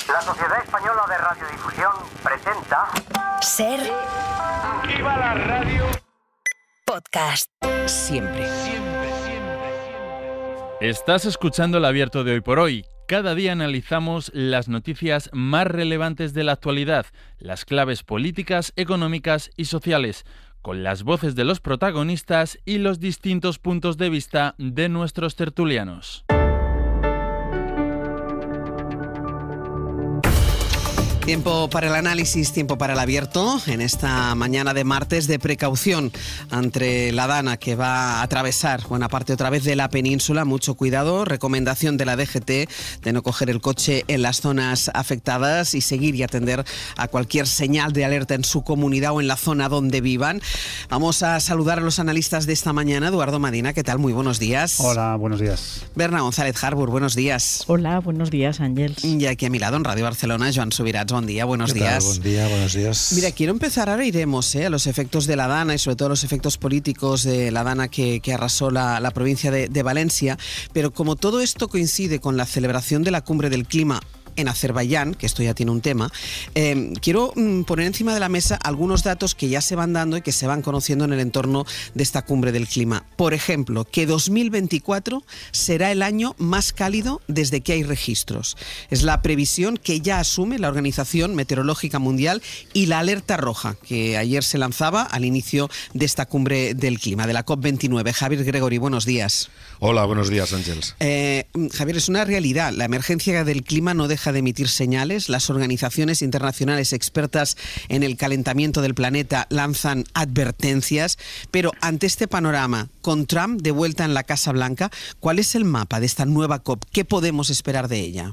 La Sociedad Española de Radiodifusión presenta... Ser... Aquí va la radio... Podcast. Siempre. Estás escuchando el Abierto de Hoy por Hoy. Cada día analizamos las noticias más relevantes de la actualidad, las claves políticas, económicas y sociales, con las voces de los protagonistas y los distintos puntos de vista de nuestros tertulianos. Tiempo para el análisis, tiempo para el abierto en esta mañana de martes de precaución ante la Dana que va a atravesar buena parte otra vez de la península. Mucho cuidado, recomendación de la DGT de no coger el coche en las zonas afectadas y seguir y atender a cualquier señal de alerta en su comunidad o en la zona donde vivan. Vamos a saludar a los analistas de esta mañana. Eduardo Madina, ¿qué tal? Muy buenos días. Hola, buenos días. Berna González Harbour, buenos días. Hola, buenos días, Ángels. Y aquí a mi lado en Radio Barcelona, Joan Subirats. Buen día, buenos días. Buen día, buenos días. Mira, quiero empezar, ahora iremos a los efectos de la Dana y sobre todo los efectos políticos de la Dana que arrasó la provincia de Valencia, pero como todo esto coincide con la celebración de la Cumbre del Clima en Azerbaiyán, que esto ya tiene un tema, quiero poner encima de la mesa algunos datos que ya se van dando y que se van conociendo en el entorno de esta Cumbre del Clima. Por ejemplo, que 2024 será el año más cálido desde que hay registros. Es la previsión que ya asume la Organización Meteorológica Mundial y la alerta roja, que ayer se lanzaba al inicio de esta Cumbre del Clima, de la COP29. Javier Gregory, buenos días. Hola, buenos días, Ángels. Javier, es una realidad. La emergencia del clima no deja de emitir señales. Las organizaciones internacionales expertas en el calentamiento del planeta lanzan advertencias, pero ante este panorama, con Trump de vuelta en la Casa Blanca, ¿cuál es el mapa de esta nueva COP? ¿Qué podemos esperar de ella?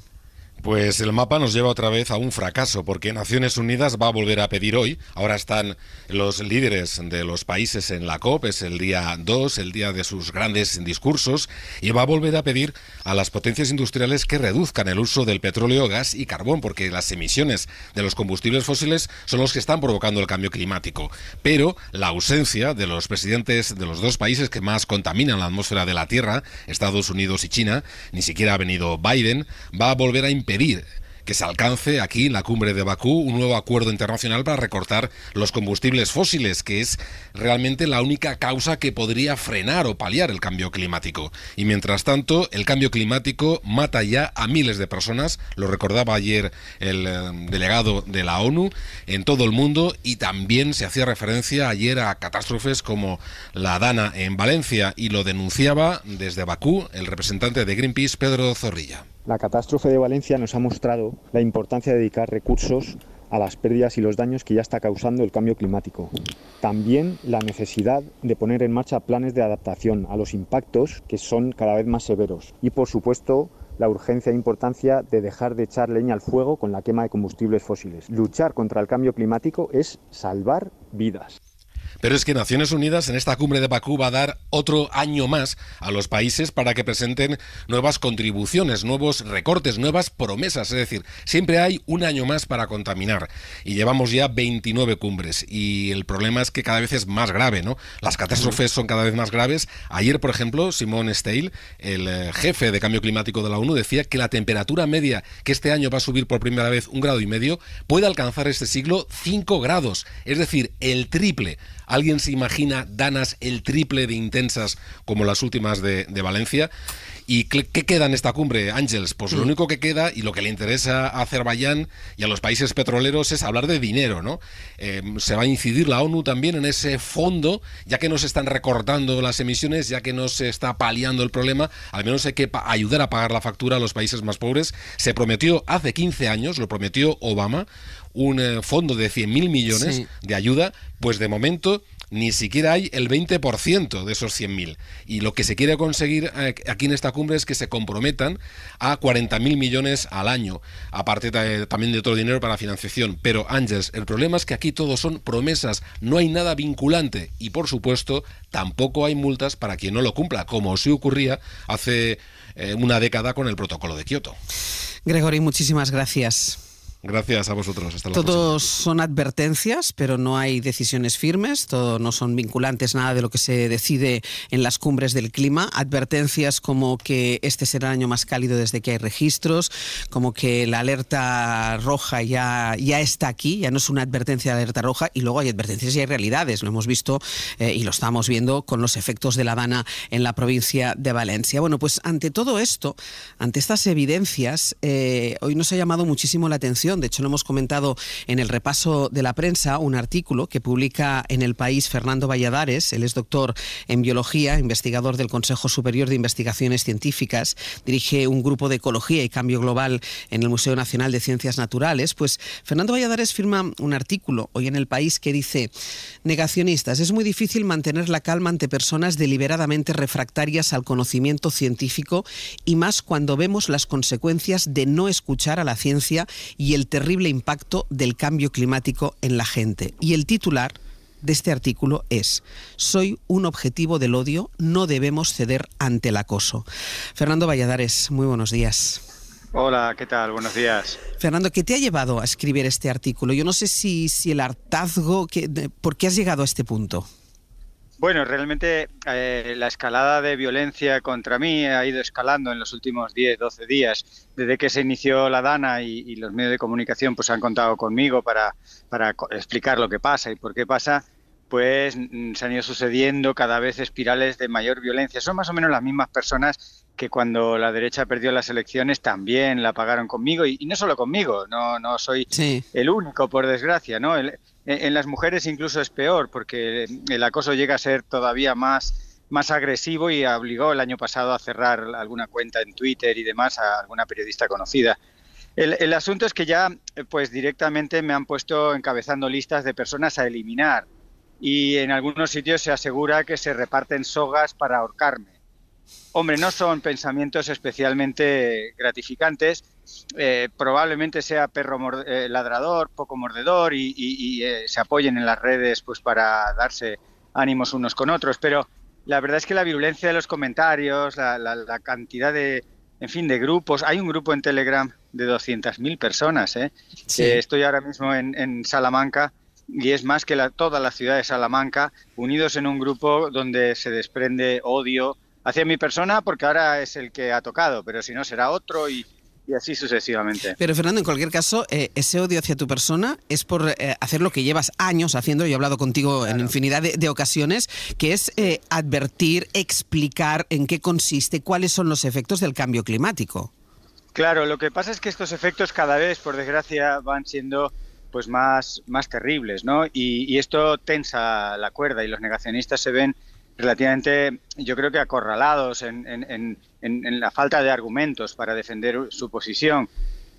Pues el mapa nos lleva otra vez a un fracaso, porque Naciones Unidas va a volver a pedir hoy. Ahora están los líderes de los países en la COP, es el día 2, el día de sus grandes discursos, y va a volver a pedir a las potencias industriales que reduzcan el uso del petróleo, gas y carbón, porque las emisiones de los combustibles fósiles son los que están provocando el cambio climático. Pero la ausencia de los presidentes de los dos países que más contaminan la atmósfera de la Tierra, Estados Unidos y China, ni siquiera ha venido Biden, va a volver a impedir que se alcance aquí en la cumbre de Bakú un nuevo acuerdo internacional para recortar los combustibles fósiles, que es realmente la única causa que podría frenar o paliar el cambio climático. Y mientras tanto, el cambio climático mata ya a miles de personas, lo recordaba ayer el delegado de la ONU, en todo el mundo, y también se hacía referencia ayer a catástrofes como la Dana en Valencia, y lo denunciaba desde Bakú el representante de Greenpeace, Pedro Zorrilla. La catástrofe de Valencia nos ha mostrado la importancia de dedicar recursos a las pérdidas y los daños que ya está causando el cambio climático. También la necesidad de poner en marcha planes de adaptación a los impactos que son cada vez más severos. Y por supuesto, la urgencia e importancia de dejar de echar leña al fuego con la quema de combustibles fósiles. Luchar contra el cambio climático es salvar vidas. Pero es que Naciones Unidas en esta cumbre de Bakú va a dar otro año más a los países para que presenten nuevas contribuciones, nuevos recortes, nuevas promesas. Es decir, siempre hay un año más para contaminar. Y llevamos ya 29 cumbres. Y el problema es que cada vez es más grave, ¿no? Las catástrofes son cada vez más graves. Ayer, por ejemplo, Simon Steil, el jefe de cambio climático de la ONU, decía que la temperatura media, que este año va a subir por primera vez 1,5 grados, puede alcanzar este siglo 5 grados. Es decir, el triple. ¿Alguien se imagina danas el triple de intensas como las últimas de Valencia? ¿Y qué queda en esta cumbre, Ángels? Pues lo único que queda y lo que le interesa a Azerbaiyán y a los países petroleros es hablar de dinero, ¿no? Se va a incidir la ONU también en ese fondo, ya que no se están recortando las emisiones, ya que no se está paliando el problema, al menos hay que ayudar a pagar la factura a los países más pobres. Se prometió hace 15 años, lo prometió Obama, un fondo de 100.000 millones de ayuda, pues de momento ni siquiera hay el 20% de esos 100.000. Y lo que se quiere conseguir aquí en esta cumbre es que se comprometan a 40.000 millones al año, aparte también de otro dinero para financiación. Pero, Ángels, el problema es que aquí todo son promesas, no hay nada vinculante y, por supuesto, tampoco hay multas para quien no lo cumpla, como sí ocurría hace una década con el protocolo de Kioto. Gregory, muchísimas gracias. Gracias a vosotros. Hasta la próxima. Todos son advertencias, pero no hay decisiones firmes, todo no son vinculantes nada de lo que se decide en las cumbres del clima. Advertencias como que este será el año más cálido desde que hay registros, como que la alerta roja ya está aquí, ya no es una advertencia de alerta roja, y luego hay advertencias y hay realidades. Lo hemos visto y lo estamos viendo con los efectos de la Dana en la provincia de Valencia. Bueno, pues ante todo esto, ante estas evidencias, hoy nos ha llamado muchísimo la atención. De hecho, lo hemos comentado en el repaso de la prensa, un artículo que publica en El País Fernando Valladares. Él es doctor en biología, investigador del Consejo Superior de Investigaciones Científicas, dirige un grupo de ecología y cambio global en el Museo Nacional de Ciencias Naturales. Pues Fernando Valladares firma un artículo hoy en El País que dice: negacionistas, es muy difícil mantener la calma ante personas deliberadamente refractarias al conocimiento científico, y más cuando vemos las consecuencias de no escuchar a la ciencia y el terrible impacto del cambio climático en la gente. Y el titular de este artículo es: soy un objetivo del odio, no debemos ceder ante el acoso. Fernando Valladares, muy buenos días. Hola, ¿qué tal? Buenos días. Fernando, ¿qué te ha llevado a escribir este artículo? Yo no sé si el hartazgo, ¿por qué has llegado a este punto? Bueno, realmente la escalada de violencia contra mí ha ido escalando en los últimos 10, 12 días. Desde que se inició la Dana y los medios de comunicación pues han contado conmigo para explicar lo que pasa y por qué pasa, pues se han ido sucediendo cada vez espirales de mayor violencia. Son más o menos las mismas personas que cuando la derecha perdió las elecciones también la pagaron conmigo, y no solo conmigo, no soy el único, por desgracia, ¿no? En las mujeres incluso es peor, porque el acoso llega a ser todavía más agresivo, y obligó el año pasado a cerrar alguna cuenta en Twitter y demás a alguna periodista conocida. El asunto es que ya pues directamente me han puesto encabezando listas de personas a eliminar, y en algunos sitios se asegura que se reparten sogas para ahorcarme. Hombre, no son pensamientos especialmente gratificantes. Probablemente sea perro ladrador, poco mordedor, y se apoyen en las redes pues para darse ánimos unos con otros, pero la verdad es que la virulencia de los comentarios, la cantidad de grupos. Hay un grupo en Telegram de 200.000 personas, que estoy ahora mismo en Salamanca, y es más que toda la ciudad de Salamanca, unidos en un grupo donde se desprende odio hacia mi persona, porque ahora es el que ha tocado, pero si no será otro, y así sucesivamente. Pero Fernando, en cualquier caso, ese odio hacia tu persona es por hacer lo que llevas años haciendo. Yo he hablado contigo en infinidad de ocasiones, que es advertir, explicar en qué consiste, cuáles son los efectos del cambio climático. Claro, lo que pasa es que estos efectos cada vez, por desgracia, van siendo pues más terribles, ¿no? Y esto tensa la cuerda, y los negacionistas se ven relativamente, yo creo que acorralados en la falta de argumentos para defender su posición.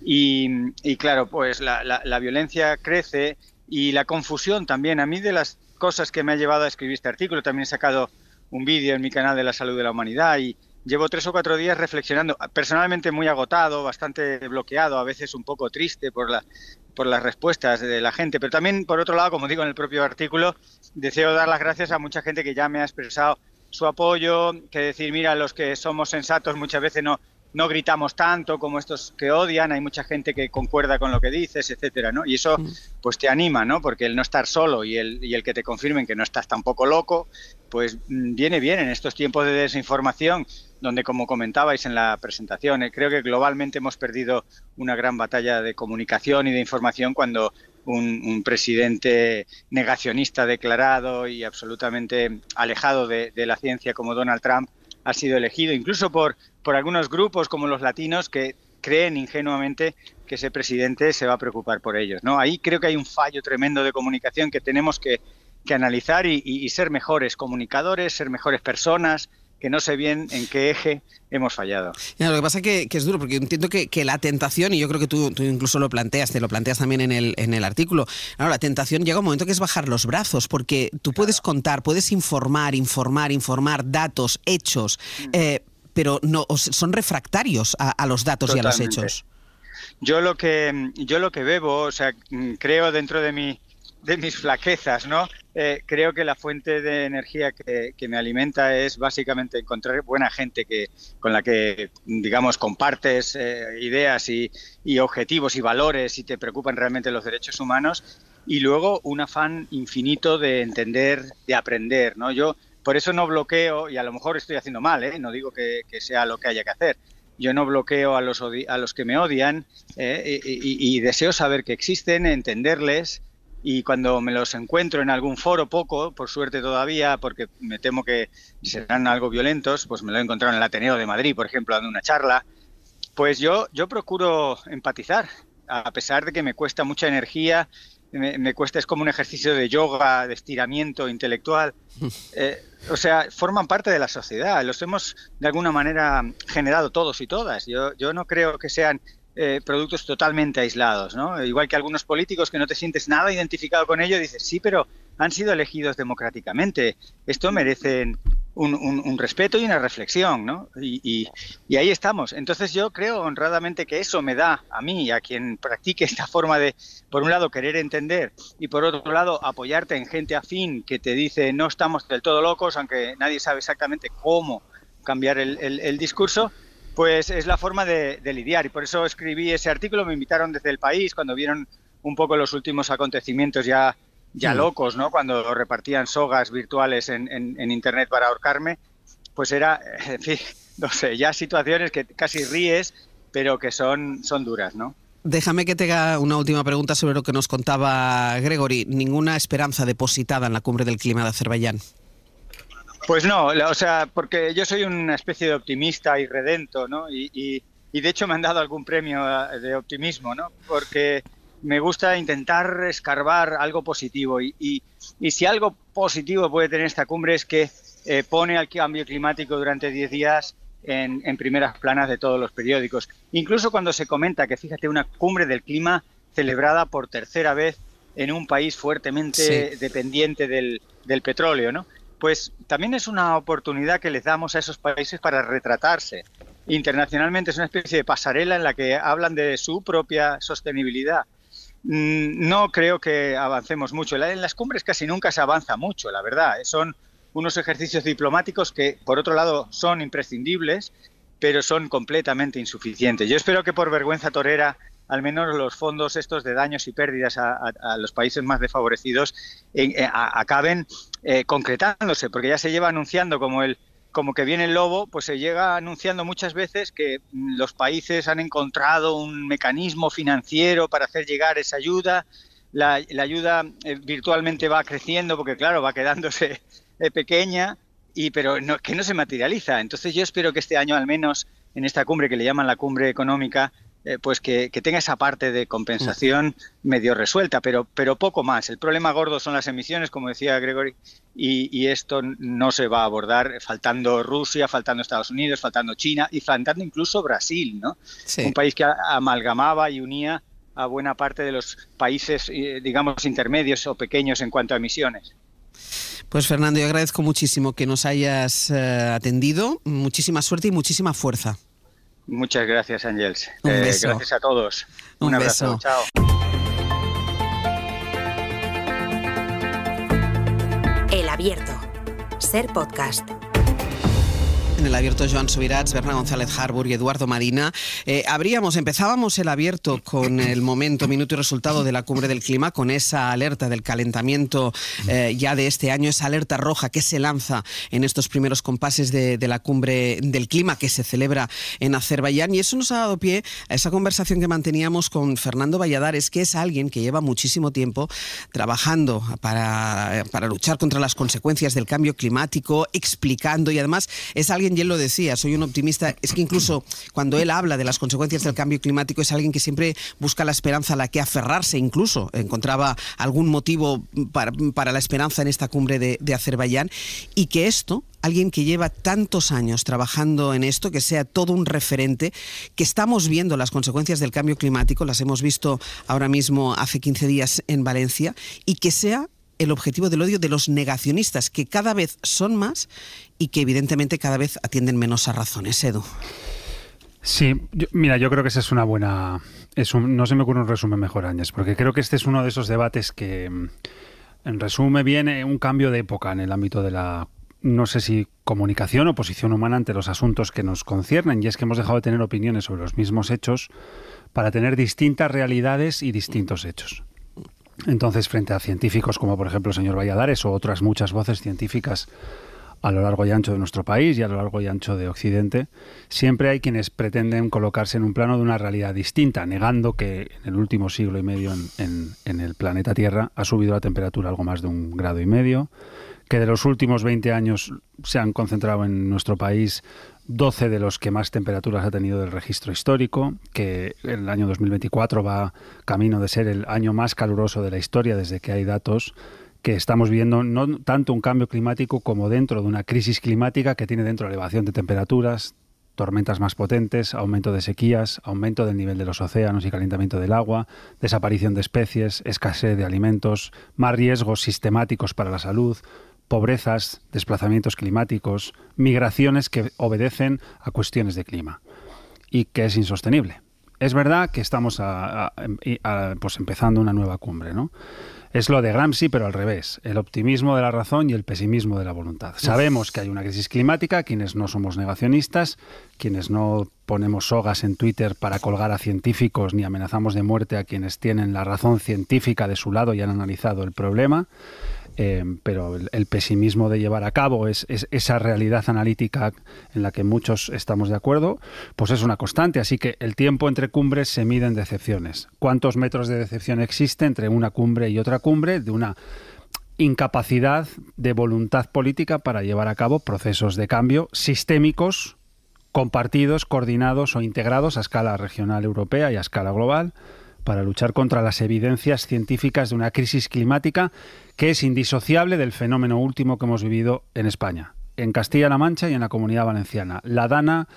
Y claro, pues la violencia crece, y la confusión también. A mí, de las cosas que me ha llevado a escribir este artículo, también he sacado un vídeo en mi canal de la salud de la humanidad, y llevo 3 o 4 días reflexionando, personalmente muy agotado, bastante bloqueado, a veces un poco triste por las respuestas de la gente, pero también, por otro lado, como digo en el propio artículo, deseo dar las gracias a mucha gente que ya me ha expresado su apoyo, que decir, mira, los que somos sensatos muchas veces no gritamos tanto como estos que odian, hay mucha gente que concuerda con lo que dices, etcétera, ¿no? Y eso pues te anima, ¿no? Porque el no estar solo y el que te confirmen que no estás tampoco loco, pues viene bien en estos tiempos de desinformación, donde, como comentabais en la presentación, creo que globalmente hemos perdido una gran batalla de comunicación y de información cuando un presidente negacionista declarado y absolutamente alejado de la ciencia como Donald Trump ha sido elegido, incluso por algunos grupos como los latinos, que creen ingenuamente que ese presidente se va a preocupar por ellos, ¿no? Ahí creo que hay un fallo tremendo de comunicación que tenemos que analizar y ser mejores comunicadores, ser mejores personas, que no sé bien en qué eje hemos fallado. Ya, lo que pasa es que es duro, porque entiendo que la tentación, y yo creo que tú incluso lo planteas también en el artículo, claro, la tentación llega un momento que es bajar los brazos, porque tú puedes contar, puedes informar datos, hechos, pero no son refractarios a los datos. Totalmente. Y a los hechos. Yo lo que bebo, o sea, creo dentro de mis flaquezas, ¿no? creo que la fuente de energía que me alimenta es básicamente encontrar buena gente con la que, digamos, compartes ideas y objetivos y valores y te preocupan realmente los derechos humanos, y luego un afán infinito de entender, de aprender, ¿no? Yo por eso no bloqueo, y a lo mejor estoy haciendo mal, no digo que sea lo que haya que hacer. Yo no bloqueo a los que me odian y deseo saber que existen, entenderles. Y cuando me los encuentro en algún foro, poco, por suerte todavía, porque me temo que serán algo violentos, pues me lo he encontrado en el Ateneo de Madrid, por ejemplo, dando una charla, pues yo procuro empatizar, a pesar de que me cuesta mucha energía, me cuesta, es como un ejercicio de yoga, de estiramiento intelectual. O sea, forman parte de la sociedad, los hemos de alguna manera generado todos y todas. Yo no creo que sean productos totalmente aislados, ¿no? Igual que algunos políticos que no te sientes nada identificado con ellos, dices, sí, pero han sido elegidos democráticamente. Esto merecen un respeto y una reflexión, ¿no? Y ahí estamos. Entonces yo creo honradamente que eso me da a mí, a quien practique esta forma de, por un lado, querer entender y por otro lado, apoyarte en gente afín que te dice no estamos del todo locos, aunque nadie sabe exactamente cómo cambiar el discurso. Pues es la forma de lidiar, y por eso escribí ese artículo. Me invitaron desde El País cuando vieron un poco los últimos acontecimientos ya locos, ¿no? Cuando repartían sogas virtuales en Internet para ahorcarme, pues era, en fin, no sé, ya situaciones que casi ríes, pero que son duras, ¿no? Déjame que te haga una última pregunta sobre lo que nos contaba Gregory. ¿Ninguna esperanza depositada en la Cumbre del Clima de Azerbaiyán? Pues no, o sea, porque yo soy una especie de optimista irredento, ¿no? Y de hecho me han dado algún premio de optimismo, ¿no? Porque me gusta intentar escarbar algo positivo. Y si algo positivo puede tener esta cumbre es que pone al cambio climático durante 10 días en primeras planas de todos los periódicos. Incluso cuando se comenta que, fíjate, una cumbre del clima celebrada por tercera vez en un país fuertemente dependiente del petróleo, ¿no? Pues también es una oportunidad que les damos a esos países para retratarse. Internacionalmente es una especie de pasarela en la que hablan de su propia sostenibilidad. No creo que avancemos mucho. En las cumbres casi nunca se avanza mucho, la verdad. Son unos ejercicios diplomáticos que, por otro lado, son imprescindibles, pero son completamente insuficientes. Yo espero que por vergüenza torera, al menos los fondos estos de daños y pérdidas a los países más desfavorecidos acaben concretándose, porque ya se lleva anunciando como que viene el lobo, pues se llega anunciando muchas veces que los países han encontrado un mecanismo financiero para hacer llegar esa ayuda. La ayuda virtualmente va creciendo porque, claro, va quedándose pequeña, pero que no se materializa. Entonces yo espero que este año, al menos en esta cumbre que le llaman la cumbre económica, pues que tenga esa parte de compensación medio resuelta, pero poco más. El problema gordo son las emisiones, como decía Gregory, y esto no se va a abordar faltando Rusia, faltando Estados Unidos, faltando China y faltando incluso Brasil, ¿no? Sí. Un país que amalgamaba y unía a buena parte de los países, digamos, intermedios o pequeños en cuanto a emisiones. Pues Fernando, yo agradezco muchísimo que nos hayas atendido. Muchísima suerte y muchísima fuerza. Muchas gracias, Ángels. Un beso. Gracias a todos. Un abrazo. Beso. Chao. El Abierto. Ser Podcast. En El Abierto, Joan Subirats, Berna González Harburg y Eduardo Madina. Empezábamos El Abierto con el minuto y resultado de la Cumbre del Clima, con esa alerta del calentamiento ya de este año, esa alerta roja que se lanza en estos primeros compases de la Cumbre del Clima que se celebra en Azerbaiyán. Y eso nos ha dado pie a esa conversación que manteníamos con Fernando Valladares, que es alguien que lleva muchísimo tiempo trabajando para luchar contra las consecuencias del cambio climático, explicando, y además es alguien, y él lo decía, soy un optimista, es que incluso cuando él habla de las consecuencias del cambio climático es alguien que siempre busca la esperanza a la que aferrarse, incluso encontraba algún motivo para la esperanza en esta cumbre de Azerbaiyán, y que esto, alguien que lleva tantos años trabajando en esto, que sea todo un referente, que estamos viendo las consecuencias del cambio climático, las hemos visto ahora mismo hace 15 días en Valencia, y que sea el objetivo del odio de los negacionistas, que cada vez son más y que evidentemente cada vez atienden menos a razones. Edu. Sí, yo creo que esa es una buena... no se me ocurre un resumen mejor, Áñez, porque creo que este es uno de esos debates que En resumen, viene un cambio de época en el ámbito de la, no sé si comunicación o posición humana ante los asuntos que nos conciernen, y es que hemos dejado de tener opiniones sobre los mismos hechos para tener distintas realidades y distintos hechos. Entonces, frente a científicos como por ejemplo el señor Valladares o otras muchas voces científicas a lo largo y ancho de nuestro país y a lo largo y ancho de Occidente, siempre hay quienes pretenden colocarse en un plano de una realidad distinta, negando que en el último siglo y medio en el planeta Tierra ha subido la temperatura algo más de 1,5 grados, que de los últimos 20 años se han concentrado en nuestro país 12 de los que más temperaturas ha tenido del registro histórico, que el año 2024 va camino de ser el año más caluroso de la historia desde que hay datos, que estamos viendo no tanto un cambio climático como dentro de una crisis climática que tiene dentro elevación de temperaturas, tormentas más potentes, aumento de sequías, aumento del nivel de los océanos y calentamiento del agua, desaparición de especies, escasez de alimentos, más riesgos sistemáticos para la salud, pobrezas, desplazamientos climáticos, migraciones que obedecen a cuestiones de clima y que es insostenible. Es verdad que estamos pues empezando una nueva cumbre, ¿no? Es lo de Gramsci, pero al revés. El optimismo de la razón y el pesimismo de la voluntad. Sabemos que hay una crisis climática, quienes no somos negacionistas, quienes no ponemos sogas en Twitter para colgar a científicos ni amenazamos de muerte a quienes tienen la razón científica de su lado y han analizado el problema. Pero el pesimismo de llevar a cabo esa realidad analítica en la que muchos estamos de acuerdo, pues es una constante. Así que el tiempo entre cumbres se mide en decepciones. ¿Cuántos metros de decepción existe entre una cumbre y otra cumbre? De una incapacidad de voluntad política para llevar a cabo procesos de cambio sistémicos, compartidos, coordinados o integrados a escala regional europea y a escala global, para luchar contra las evidencias científicas de una crisis climática que es indisociable del fenómeno último que hemos vivido en España, en Castilla-La Mancha y en la Comunidad Valenciana. La DANA,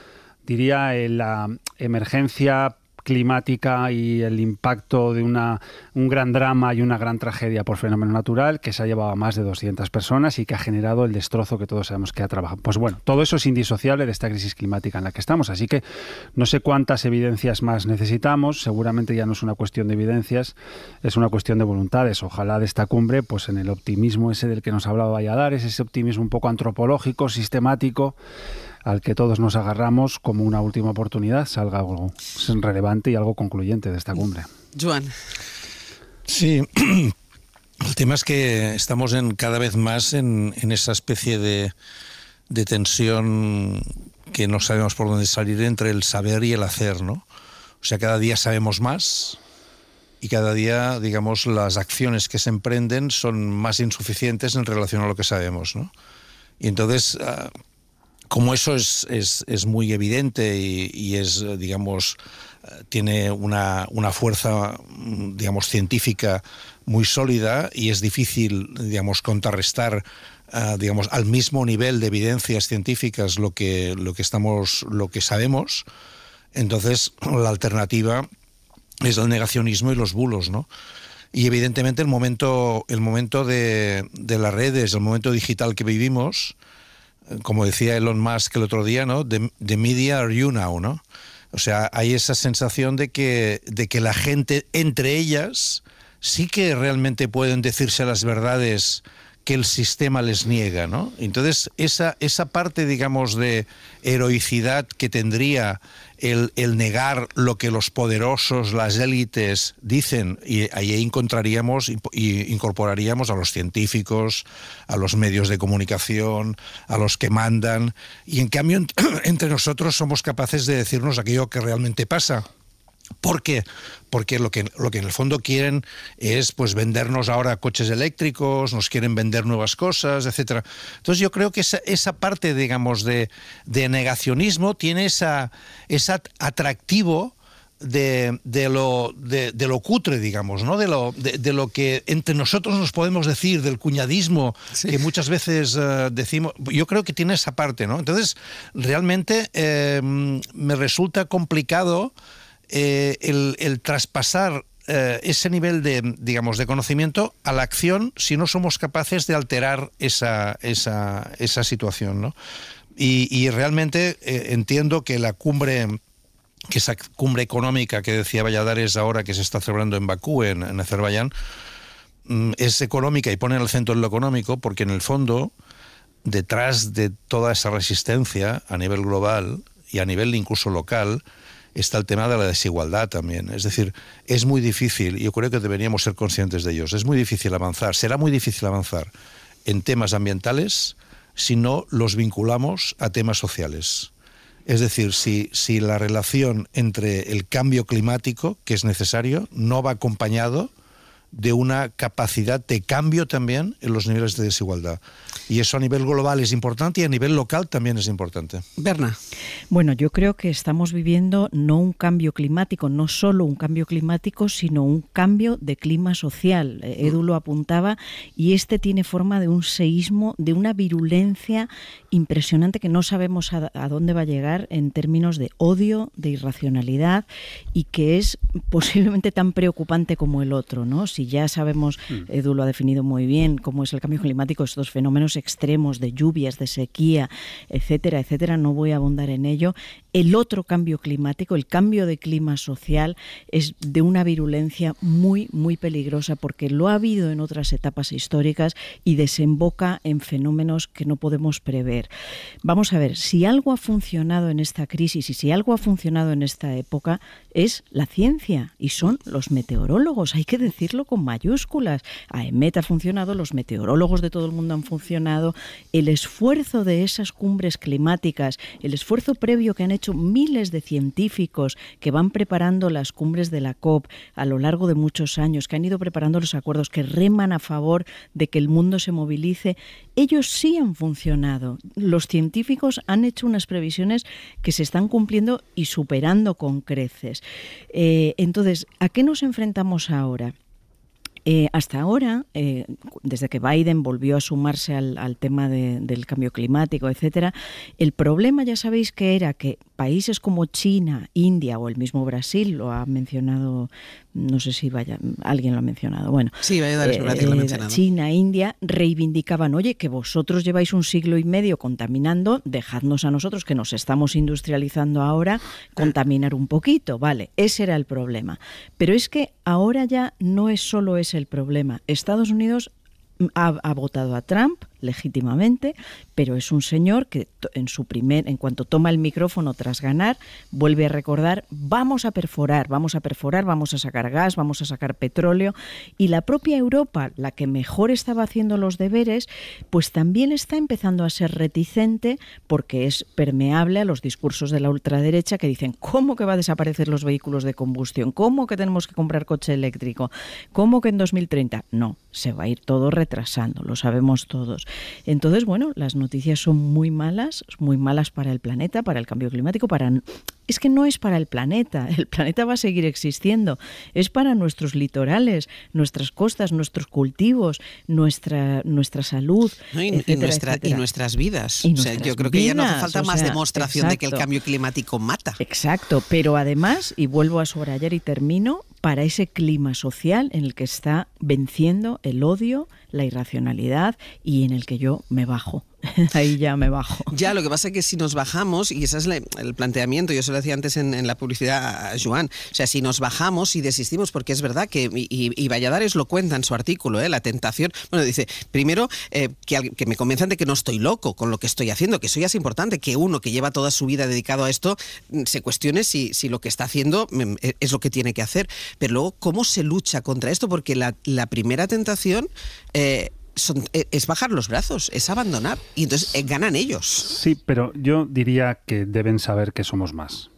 diría, la emergencia climática y el impacto de un gran drama y una gran tragedia por fenómeno natural que se ha llevado a más de 200 personas y que ha generado el destrozo que todos sabemos que ha trabajado. Pues bueno, todo eso es indisociable de esta crisis climática en la que estamos, así que no sé cuántas evidencias más necesitamos, seguramente ya no es una cuestión de evidencias, es una cuestión de voluntades. Ojalá de esta cumbre, pues en el optimismo ese del que nos hablaba Valladares, ese optimismo un poco antropológico, sistemático, al que todos nos agarramos como una última oportunidad, salga algo relevante y algo concluyente de esta cumbre. Joan. Sí, el tema es que estamos cada vez más en esa especie de tensión que no sabemos por dónde salir entre el saber y el hacer, ¿no? O sea, cada día sabemos más y cada día, digamos, las acciones que se emprenden son más insuficientes en relación a lo que sabemos, ¿no? Y entonces, como eso es muy evidente y es, digamos, tiene una fuerza, digamos, científica muy sólida y es difícil, digamos, contrarrestar, digamos, al mismo nivel de evidencias científicas lo que sabemos, entonces la alternativa es el negacionismo y los bulos, ¿no? Y evidentemente el momento de las redes, el momento digital que vivimos, como decía Elon Musk el otro día, ¿no? The media are you now, ¿no? O sea, hay esa sensación de que la gente, entre ellas, sí que realmente pueden decirse las verdades que el sistema les niega, ¿no? Entonces, esa parte, digamos, de heroicidad que tendría el negar lo que los poderosos, las élites dicen, y ahí encontraríamos y incorporaríamos a los científicos, a los medios de comunicación, a los que mandan, y en cambio entre nosotros somos capaces de decirnos aquello que realmente pasa. ¿Por qué? Porque lo que en el fondo quieren es, pues, vendernos ahora coches eléctricos, nos quieren vender nuevas cosas, etcétera. Entonces yo creo que esa parte, digamos, de negacionismo tiene ese atractivo de lo cutre, digamos, ¿no? De lo que entre nosotros nos podemos decir, del cuñadismo, sí, que muchas veces decimos. Yo creo que tiene esa parte, ¿no? Entonces realmente me resulta complicado el traspasar ese nivel de, digamos, de conocimiento a la acción si no somos capaces de alterar esa situación, ¿no? Y realmente entiendo que esa cumbre económica que decía Valladares ahora, que se está celebrando en Bakú, en Azerbaiyán, es económica y pone en el centro lo económico, porque en el fondo, detrás de toda esa resistencia a nivel global y a nivel incluso local, está el tema de la desigualdad también. Es decir, es muy difícil, y yo creo que deberíamos ser conscientes de ellos, es muy difícil avanzar, será muy difícil avanzar en temas ambientales si no los vinculamos a temas sociales. Es decir, si la relación entre el cambio climático, que es necesario, no va acompañado de una capacidad de cambio también en los niveles de desigualdad. Y eso a nivel global es importante y a nivel local también es importante. Berna. Bueno, yo creo que estamos viviendo no un cambio climático, no solo un cambio climático, sino un cambio de clima social. Edu lo apuntaba, y este tiene forma de un seísmo, de una virulencia impresionante que no sabemos a dónde va a llegar en términos de odio, de irracionalidad, y que es posiblemente tan preocupante como el otro, ¿no? Si ya sabemos, Edu lo ha definido muy bien, cómo es el cambio climático, estos fenómenos extremos de lluvias, de sequía, etcétera, etcétera, no voy a abundar en ello. El otro cambio climático, el cambio de clima social, es de una virulencia muy, muy peligrosa, porque lo ha habido en otras etapas históricas y desemboca en fenómenos que no podemos prever. Vamos a ver, si algo ha funcionado en esta crisis y si algo ha funcionado en esta época, es la ciencia y son los meteorólogos. Hay que decirlo con mayúsculas. AEMET ha funcionado, los meteorólogos de todo el mundo han funcionado. El esfuerzo de esas cumbres climáticas, el esfuerzo previo que han hecho miles de científicos que van preparando las cumbres de la COP a lo largo de muchos años, que han ido preparando los acuerdos, que reman a favor de que el mundo se movilice, ellos sí han funcionado. Los científicos han hecho unas previsiones que se están cumpliendo y superando con creces. Entonces, ¿a qué nos enfrentamos ahora? Hasta ahora, desde que Biden volvió a sumarse al tema del cambio climático, etcétera, el problema, ya sabéis, que era que países como China, India o el mismo Brasil, lo ha mencionado, no sé si alguien lo ha mencionado, bueno, sí, Valladares lo ha mencionado. China, India reivindicaban, oye, que vosotros lleváis 1,5 siglos contaminando, dejadnos a nosotros, que nos estamos industrializando ahora, contaminar un poquito, vale, ese era el problema. Pero es que ahora ya no es solo ese el problema. Estados Unidos ha votado a Trump legítimamente, pero es un señor que en cuanto toma el micrófono tras ganar, vuelve a recordar: vamos a perforar, vamos a sacar gas, vamos a sacar petróleo. Y la propia Europa, la que mejor estaba haciendo los deberes, pues también está empezando a ser reticente, porque es permeable a los discursos de la ultraderecha que dicen: ¿cómo que va a desaparecer los vehículos de combustión? ¿Cómo que tenemos que comprar coche eléctrico? ¿Cómo que en 2030? No, se va a ir todo retrasando, lo sabemos todos. Entonces, bueno, las noticias son muy malas para el planeta, para el cambio climático, es que no es para el planeta va a seguir existiendo, es para nuestros litorales, nuestras costas, nuestros cultivos, nuestra salud, y nuestras vidas. Yo creo que ya no hace falta más demostración de que el cambio climático mata. Exacto, pero además, y vuelvo a subrayar y termino, para ese clima social en el que está venciendo el odio, la irracionalidad, y en el que yo me bajo. Ahí ya me bajo. Ya, lo que pasa es que si nos bajamos, y ese es el planteamiento, yo se lo decía antes en la publicidad a Joan, o sea, si nos bajamos y desistimos, porque es verdad que, y Valladares lo cuenta en su artículo, la tentación, bueno, dice, primero, que me convenzan de que no estoy loco con lo que estoy haciendo, que eso ya es importante, que uno que lleva toda su vida dedicado a esto se cuestione si lo que está haciendo es lo que tiene que hacer, pero luego, ¿cómo se lucha contra esto? Porque la primera tentación es bajar los brazos, es abandonar, y entonces ganan ellos. Sí, pero yo diría que deben saber que somos más.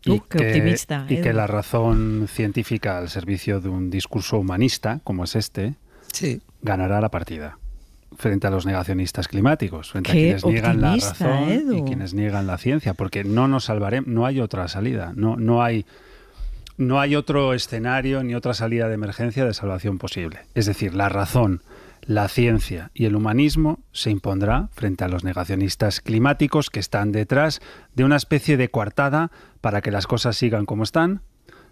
Qué optimista. Y que la razón científica al servicio de un discurso humanista, como es este, sí, ganará la partida frente a los negacionistas climáticos, frente a quienes niegan la razón, Edu, y quienes niegan la ciencia, porque no nos salvaremos, no hay otra salida, no hay otro escenario ni otra salida de emergencia de salvación posible. Es decir, la razón, la ciencia y el humanismo se impondrá frente a los negacionistas climáticos que están detrás de una especie de coartada para que las cosas sigan como están,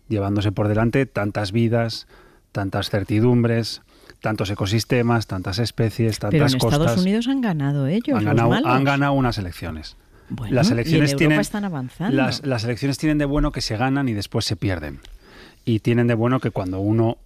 llevándose por delante tantas vidas, tantas certidumbres, tantos ecosistemas, tantas especies, tantas costas. Pero en Estados Unidos han ganado ellos, han ganado unas elecciones. Bueno, las elecciones y en Europa están avanzando. Las elecciones tienen de bueno que se ganan y después se pierden. Y tienen de bueno que cuando uno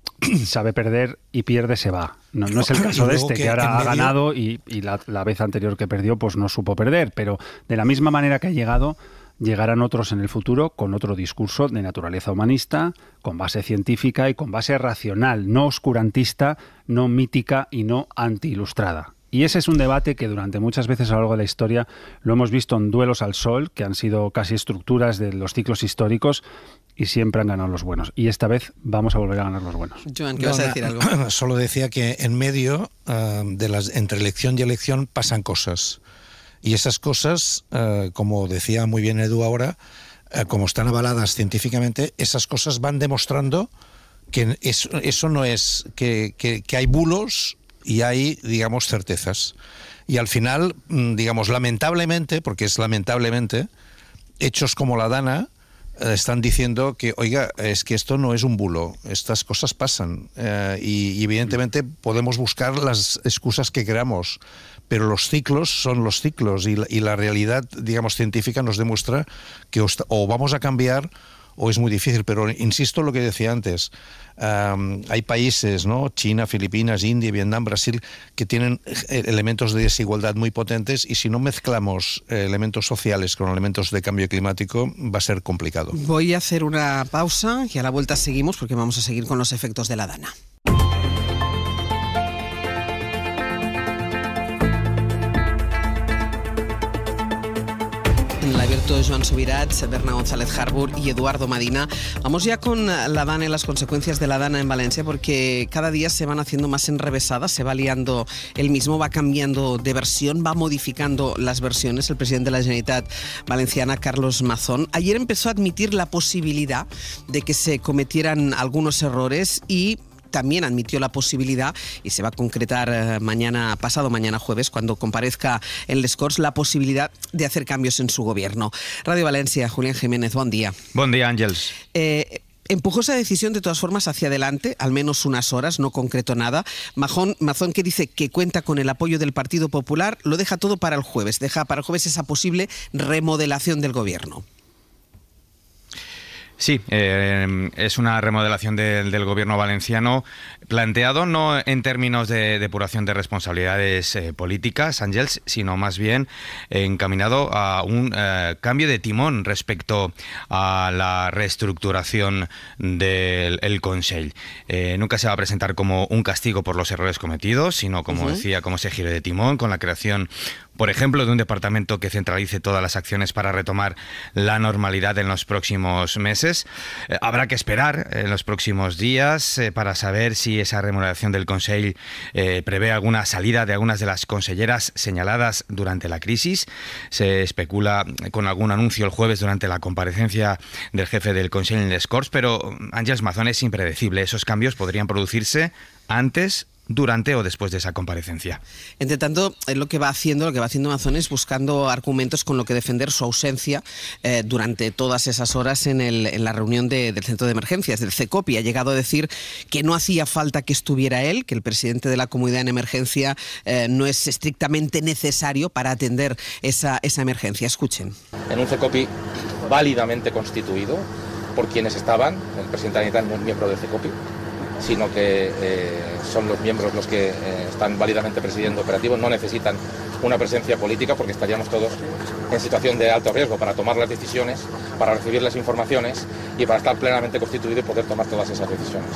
sabe perder y pierde se va. No es el caso de este, que ahora ha ganado y la vez anterior que perdió pues no supo perder, pero de la misma manera que ha llegado, llegarán otros en el futuro con otro discurso de naturaleza humanista, con base científica y con base racional, no oscurantista, no mítica y no antiilustrada. Y ese es un debate que durante muchas veces a lo largo de la historia lo hemos visto en duelos al sol, que han sido casi estructuras de los ciclos históricos, y siempre han ganado los buenos. Y esta vez vamos a volver a ganar los buenos. Joan, ¿qué vas a decir algo? Solo decía que en medio, entre elección y elección, pasan cosas. Y esas cosas, como decía muy bien Edu ahora, como están avaladas científicamente, esas cosas van demostrando que eso no es, que hay bulos y hay, digamos, certezas. Y al final, digamos, lamentablemente, porque es lamentablemente, hechos como la Dana están diciendo que, oiga, es que esto no es un bulo, estas cosas pasan. Y evidentemente podemos buscar las excusas que queramos, pero los ciclos son los ciclos y la realidad, digamos, científica nos demuestra que o vamos a cambiar o es muy difícil. Pero insisto en lo que decía antes, hay países, ¿no? China, Filipinas, India, Vietnam, Brasil, que tienen elementos de desigualdad muy potentes, y si no mezclamos elementos sociales con elementos de cambio climático va a ser complicado. Voy a hacer una pausa y a la vuelta seguimos, porque vamos a seguir con los efectos de la Dana. En el abierto, Joan Subirats, Berna González Harbour y Eduardo Madina. Vamos ya con la Dana y las consecuencias de la Dana en Valencia, porque cada día se van haciendo más enrevesadas, se va liando el mismo, va cambiando de versión, va modificando las versiones. El presidente de la Generalitat Valenciana, Carlos Mazón, ayer empezó a admitir la posibilidad de que se cometieran algunos errores y también admitió la posibilidad, y se va a concretar pasado mañana jueves, cuando comparezca en Les Corts, la posibilidad de hacer cambios en su gobierno. Radio Valencia, Julián Jiménez, buen día. Buen día, Ángels. Empujó esa decisión de todas formas hacia adelante, al menos unas horas, no concretó nada. Mazón, que dice que cuenta con el apoyo del Partido Popular, lo deja todo para el jueves, deja para el jueves esa posible remodelación del gobierno. Sí, es una remodelación del gobierno valenciano planteado no en términos de depuración de responsabilidades políticas, Ángels, sino más bien encaminado a un cambio de timón respecto a la reestructuración del Consell. Nunca se va a presentar como un castigo por los errores cometidos, sino, como decía, como ese giro de timón con la creación, por ejemplo, de un departamento que centralice todas las acciones para retomar la normalidad en los próximos meses. Habrá que esperar en los próximos días para saber si esa remodelación del Consell prevé alguna salida de algunas de las conselleras señaladas durante la crisis. Se especula con algún anuncio el jueves durante la comparecencia del jefe del Consell en Les Corts, pero Ángels, Mazón, es impredecible. Esos cambios podrían producirse antes, durante o después de esa comparecencia. Entre tanto, lo que va haciendo Mazón es buscando argumentos con lo que defender su ausencia durante todas esas horas en la reunión del Centro de Emergencias, del CECOPI. Ha llegado a decir que no hacía falta que estuviera él, que el presidente de la comunidad en emergencia no es estrictamente necesario para atender esa emergencia. Escuchen. En un CECOPI válidamente constituido por quienes estaban, el presidente de la Generalitat no es miembro del CECOPI, sino que son los miembros los que están válidamente presidiendo operativos, no necesitan una presencia política porque estaríamos todos en situación de alto riesgo para tomar las decisiones, para recibir las informaciones y para estar plenamente constituido y poder tomar todas esas decisiones.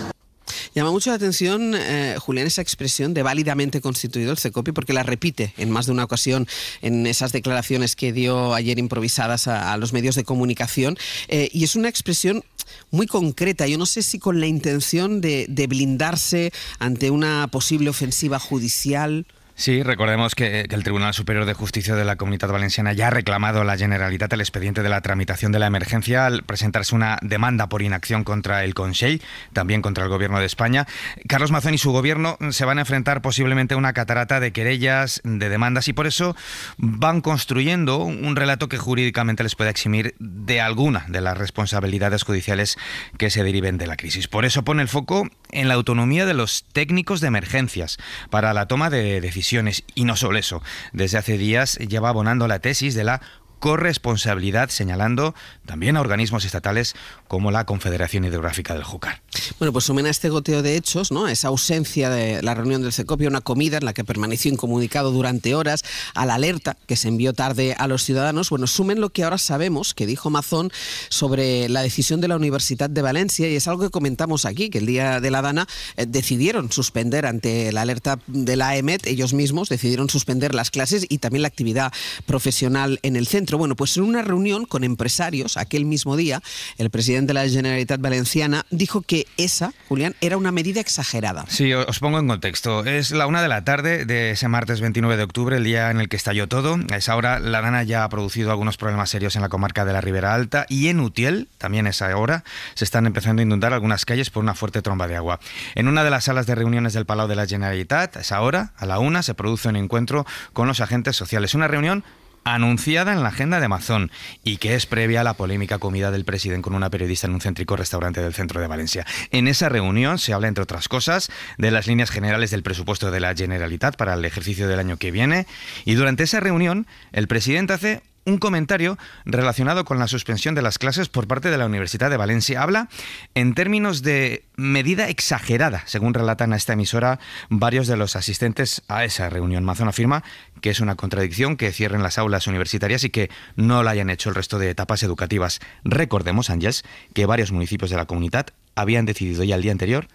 Llama mucho la atención, Julián, esa expresión de válidamente constituido el CECOPI, porque la repite en más de una ocasión en esas declaraciones que dio ayer improvisadas a los medios de comunicación, y es una expresión muy concreta. Yo no sé si con la intención de blindarse ante una posible ofensiva judicial. Sí, recordemos que el Tribunal Superior de Justicia de la Comunitat Valenciana ya ha reclamado a la Generalitat el expediente de la tramitación de la emergencia al presentarse una demanda por inacción contra el Consell, también contra el Gobierno de España. Carlos Mazón y su gobierno se van a enfrentar posiblemente a una catarata de querellas, de demandas, y por eso van construyendo un relato que jurídicamente les pueda eximir de alguna de las responsabilidades judiciales que se deriven de la crisis. Por eso pone el foco en la autonomía de los técnicos de emergencias para la toma de decisiones. Y no solo eso, desde hace días lleva abonando la tesis de la corresponsabilidad, señalando también a organismos estatales como la Confederación Hidrográfica del Júcar. Bueno, pues sumen a este goteo de hechos, ¿no?, a esa ausencia de la reunión del CECOPI, una comida en la que permaneció incomunicado durante horas, a la alerta que se envió tarde a los ciudadanos. Bueno, sumen lo que ahora sabemos que dijo Mazón sobre la decisión de la Universidad de Valencia, y es algo que comentamos aquí, que el día de la Dana decidieron suspender ante la alerta de la EMET, ellos mismos decidieron suspender las clases y también la actividad profesional en el centro. Bueno, pues en una reunión con empresarios aquel mismo día, el presidente de la Generalitat Valenciana dijo que esa, Julián, era una medida exagerada. Sí, os pongo en contexto. Es la 1 de la tarde de ese martes 29 de octubre, el día en el que estalló todo. A esa hora la Dana ya ha producido algunos problemas serios en la comarca de la Ribera Alta, y en Utiel, también a esa hora, se están empezando a inundar algunas calles por una fuerte tromba de agua. En una de las salas de reuniones del Palau de la Generalitat, a esa hora, a la 1, se produce un encuentro con los agentes sociales. Una reunión anunciada en la agenda de Mazón y que es previa a la polémica comida del presidente con una periodista en un céntrico restaurante del centro de Valencia. En esa reunión se habla, entre otras cosas, de las líneas generales del presupuesto de la Generalitat para el ejercicio del año que viene, y durante esa reunión el presidente hace un comentario relacionado con la suspensión de las clases por parte de la Universidad de Valencia. Habla en términos de medida exagerada, según relatan a esta emisora varios de los asistentes a esa reunión. Mazón afirma que es una contradicción que cierren las aulas universitarias y que no lo hayan hecho el resto de etapas educativas. Recordemos, Ángels, que varios municipios de la comunidad habían decidido ya el día anterior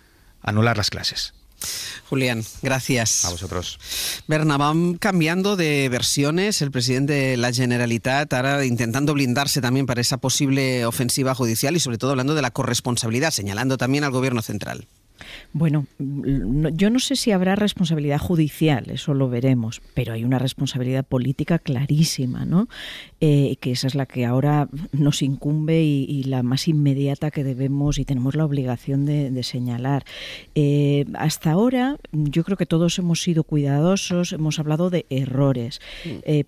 anular las clases. Julián, gracias. A vosotros. Berna, van cambiando de versiones el presidente de la Generalitat, ahora intentando blindarse también para esa posible ofensiva judicial y sobre todo hablando de la corresponsabilidad, señalando también al gobierno central. Bueno, yo no sé si habrá responsabilidad judicial, eso lo veremos, pero hay una responsabilidad política clarísima, ¿no? Que esa es la que ahora nos incumbe y la más inmediata que debemos y tenemos la obligación de señalar. Hasta ahora yo creo que todos hemos sido cuidadosos, hemos hablado de errores,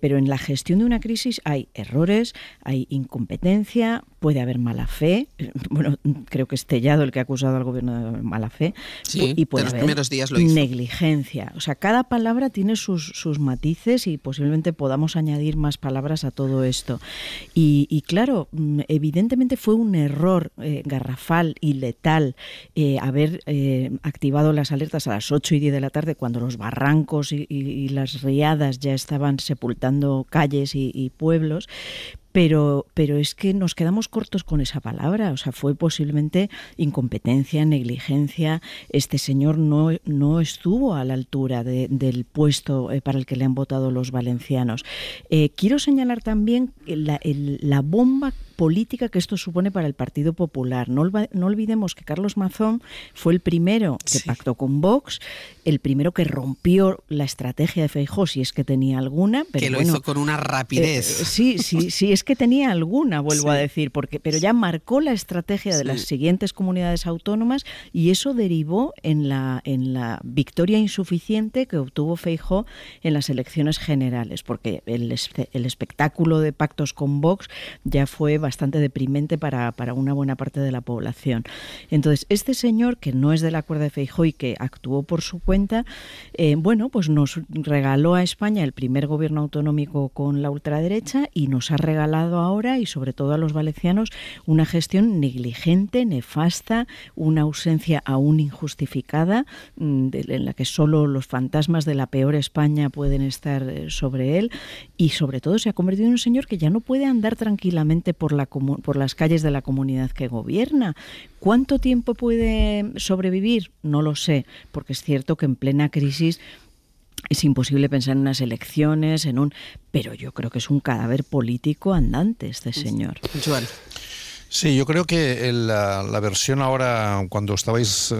pero en la gestión de una crisis hay errores, hay incompetencia, puede haber mala fe. Bueno, creo que es Tellado el que ha acusado al gobierno de mala fe. Sí, y puede de los haber primeros días lo hizo. Negligencia. O sea, cada palabra tiene sus matices y posiblemente podamos añadir más palabras a todo esto. Y claro, evidentemente fue un error garrafal y letal haber activado las alertas a las 8 y 10 de la tarde cuando los barrancos y las riadas ya estaban sepultando calles y pueblos. Pero es que nos quedamos cortos con esa palabra, o sea, fue posiblemente incompetencia, negligencia. Este señor no estuvo a la altura del puesto para el que le han votado los valencianos. Quiero señalar también la bomba política que esto supone para el Partido Popular. No olvidemos que Carlos Mazón fue el primero que pactó con Vox, el primero que rompió la estrategia de Feijóo, si es que tenía alguna. Pero que lo hizo con una rapidez. Sí, es que tenía alguna, vuelvo a decir, pero ya marcó la estrategia de las siguientes comunidades autónomas y eso derivó en la victoria insuficiente que obtuvo Feijóo en las elecciones generales, porque el espectáculo de pactos con Vox ya fue bastante deprimente para una buena parte de la población. Entonces, este señor, que no es de la cuerda de Feijóo y que actuó por su cuenta, pues nos regaló a España el primer gobierno autonómico con la ultraderecha y nos ha regalado ahora, y sobre todo a los valencianos, una gestión negligente, nefasta, una ausencia aún injustificada, en la que solo los fantasmas de la peor España pueden estar sobre él, y sobre todo se ha convertido en un señor que ya no puede andar tranquilamente por las calles de la comunidad que gobierna. ¿Cuánto tiempo puede sobrevivir? No lo sé, porque es cierto que en plena crisis es imposible pensar en unas elecciones, pero yo creo que es un cadáver político andante este señor. Joan. Sí, yo creo que la versión ahora, cuando estabais,